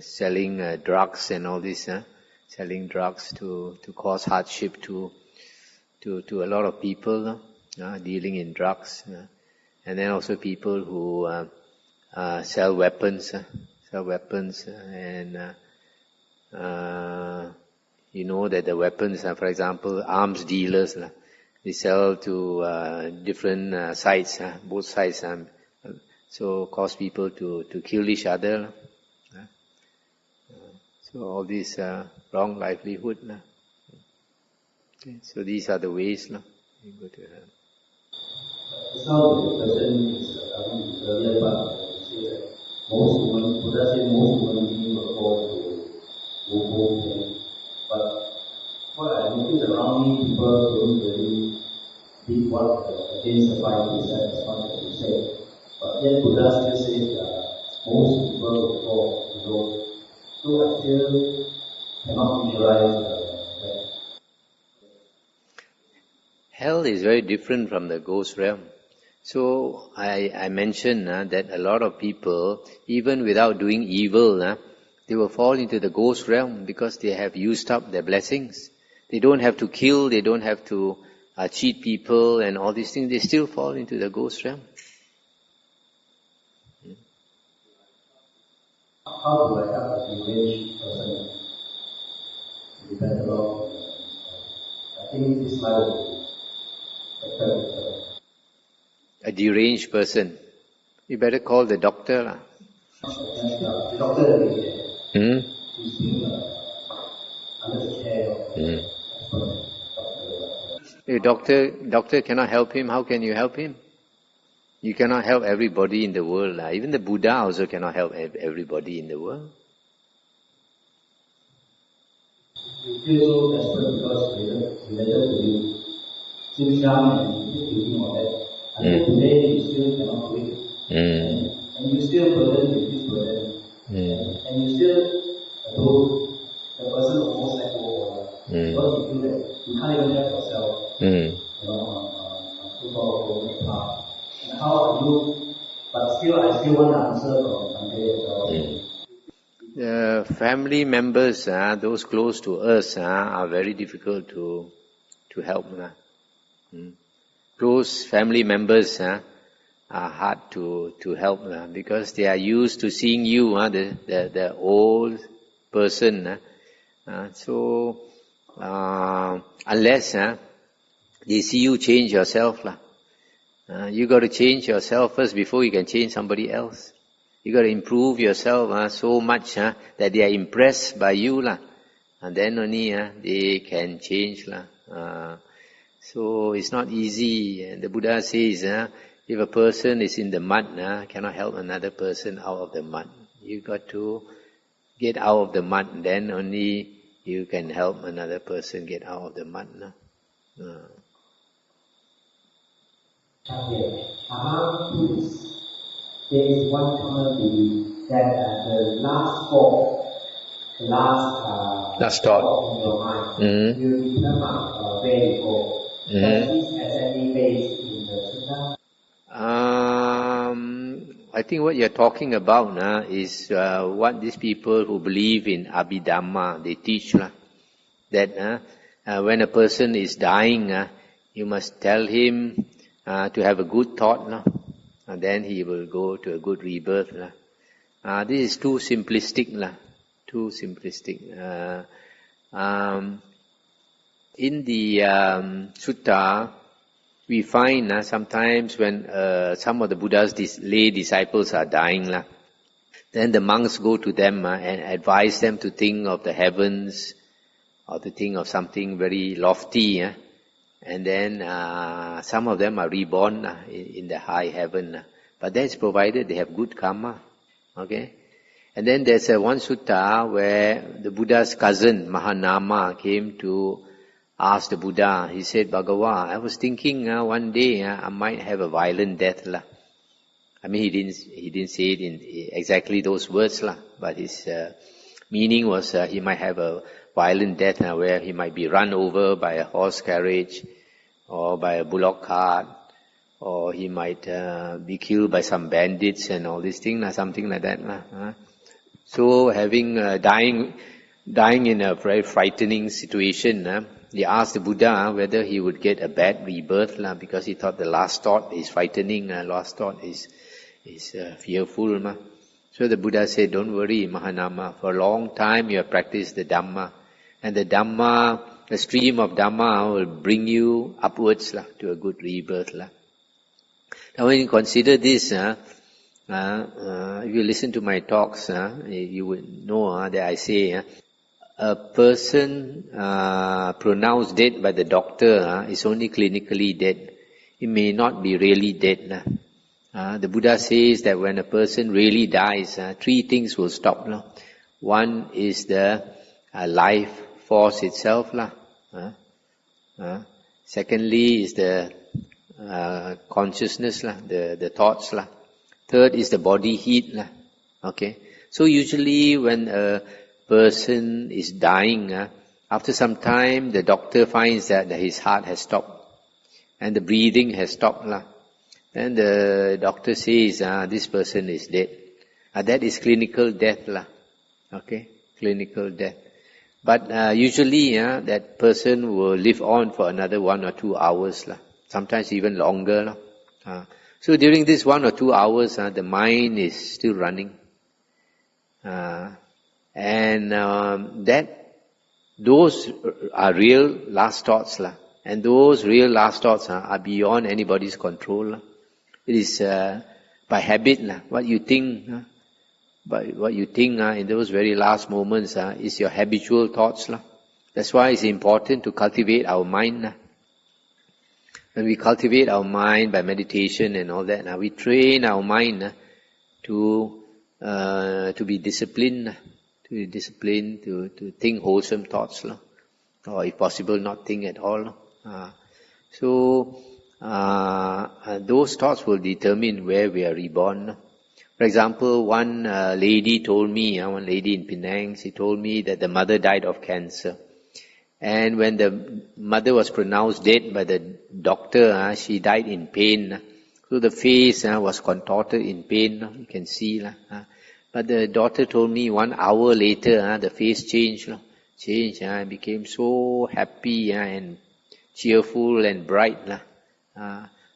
selling drugs and all this, selling drugs to cause hardship to a lot of people, dealing in drugs, and then also people who sell weapons, and you know that the weapons, for example, arms dealers, they sell to different sides, both sides, so cause people to kill each other. So all these wrong livelihood. Okay, so these are the ways. You go to It's not the question is, earlier part, you say that most human, Buddha said most human beings were born to go pain. But what I notice around me, people don't really beat what against the 5% as much as you say. But yet Buddha still says that most people will fall below. So I still cannot visualize that. Hell is very different from the ghost realm. So I mentioned that a lot of people, even without doing evil, they will fall into the ghost realm because they have used up their blessings. They don't have to kill, they don't have to cheat people and all these things. They still fall into the ghost realm. How do I have a deranged person? Depends on, I think this life will be a deranged person. You better call the doctor. The doctor is there. He's being under the care of The doctor cannot help him. How can you help him? You cannot help everybody in the world. Even the Buddha also cannot help everybody in the world. You feel so desperate because related to you. Since young and you keep thinking of that. Until today you still cannot do it. And you still burden with this burden. And you still adore the person who most like go for because you feel that you can't even help yourself. On so-called golden path. And how are you? But still, I still want an answer from Bhante as well. The family members, those close to us, are very difficult to help. Close family members are hard to help because they are used to seeing you, the old person. So unless they see you change yourself, you got to change yourself first before you can change somebody else. You got to improve yourself so much that they are impressed by you, and then only they can change. So it's not easy. And the Buddha says, if a person is in the mud, cannot help another person out of the mud. You got to get out of the mud, then only you can help another person get out of the mud. No? Okay. Among Buddhists, there is one common belief that the last thought in your mind will determine where you go. Does this have any base in the Sutta? I think what you're talking about is what these people who believe in Abhidhamma, they teach that when a person is dying, you must tell him to have a good thought, and then he will go to a good rebirth. This is too simplistic. Too simplistic. In the Sutta, we find sometimes when some of the Buddha's lay disciples are dying, then the monks go to them and advise them to think of the heavens or to think of something very lofty. And then some of them are reborn in the high heaven. But that is provided they have good karma. Okay? And then there's one sutta where the Buddha's cousin, Mahanama, came to ask the Buddha. He said, Bhagava, I was thinking one day I might have a violent death. I mean, he didn't say it in exactly those words, but his meaning was he might have a violent death where he might be run over by a horse carriage or by a bullock cart, or he might be killed by some bandits and all these things, something like that. So having dying in a very frightening situation, he asked the Buddha whether he would get a bad rebirth, because he thought the last thought is frightening, last thought is fearful. So the Buddha said, don't worry, Mahanama, for a long time you have practiced the Dhamma, and the stream of Dhamma will bring you upwards to a good rebirth. Now when you consider this, if you listen to my talks, you would know that I say, a person pronounced dead by the doctor is only clinically dead. He may not be really dead. The Buddha says that when a person really dies, three things will stop. One is the life force itself. Secondly is the consciousness, the thoughts. Third is the body heat. Okay. So usually when a person is dying, after some time the doctor finds that his heart has stopped and the breathing has stopped. Then the doctor says, this person is dead. That is clinical death. Okay, clinical death. But usually that person will live on for another 1 or 2 hours. Sometimes even longer. So during this 1 or 2 hours, the mind is still running. And those are real last thoughts. And those real last thoughts are beyond anybody's control. It is by habit. What you think, in those very last moments is your habitual thoughts. That's why it's important to cultivate our mind. When we cultivate our mind by meditation and all that, we train our mind to be disciplined, to think wholesome thoughts, or if possible, not think at all. So those thoughts will determine where we are reborn. For example, one lady told me, one lady in Penang, she told me that the mother died of cancer. And when the mother was pronounced dead by the doctor, she died in pain. So the face was contorted in pain, you can see. But the daughter told me 1 hour later, the face changed, and became so happy and cheerful and bright.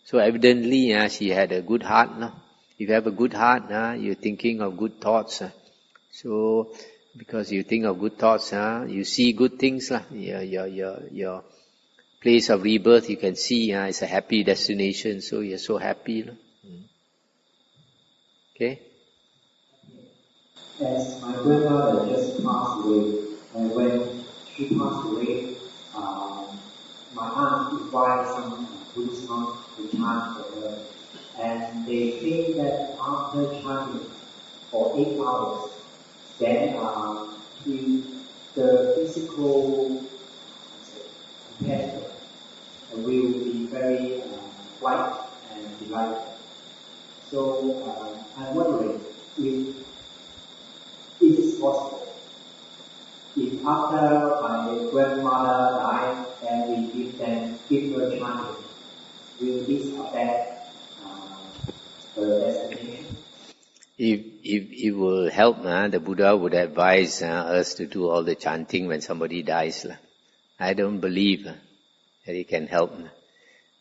So evidently, she had a good heart. If you have a good heart, you're thinking of good thoughts. So because you think of good thoughts, you see good things. Your place of rebirth, you can see it's a happy destination. So you're so happy. Okay. As my grandmother just passed away, and when she passed away, my aunt invited some Buddhist monks to chant for her. And they think that after chanting for 8 hours, then he the physical compassion will be very white and delightful. So I'm wondering if it is possible, if after my grandmother died and we give her chanting, will this affect her destination? If it will help, the Buddha would advise us to do all the chanting when somebody dies. I don't believe that it can help.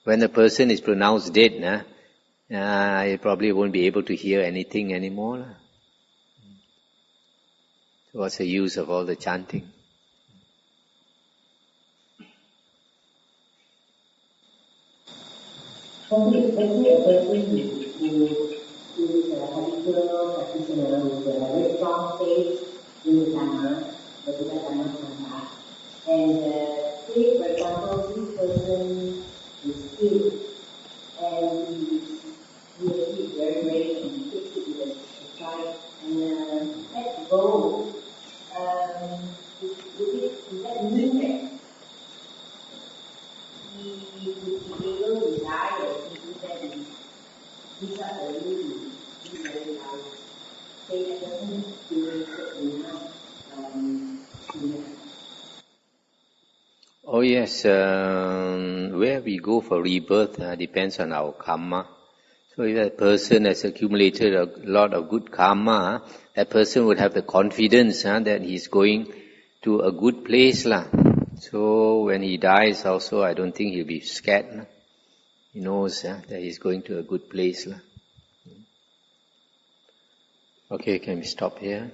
When the person is pronounced dead, you probably won't be able to hear anything anymore. So what's the use of all the chanting? Let's say a person who is a habitual practitioner with a very strong faith in the Dhamma, the Buddha Dhamma Sangha, and say, for example, this person is ill and he is very brave and he takes it with a stride and let go. Does that mean that he would be able to die or something that is these are the reasons that I say that doesn't feel enough. Oh yes, where we go for rebirth depends on our karma. So if that person has accumulated a lot of good karma, that person would have the confidence that he's going to a good place. So when he dies also, I don't think he'll be scared. He knows that he's going to a good place. Okay, can we stop here?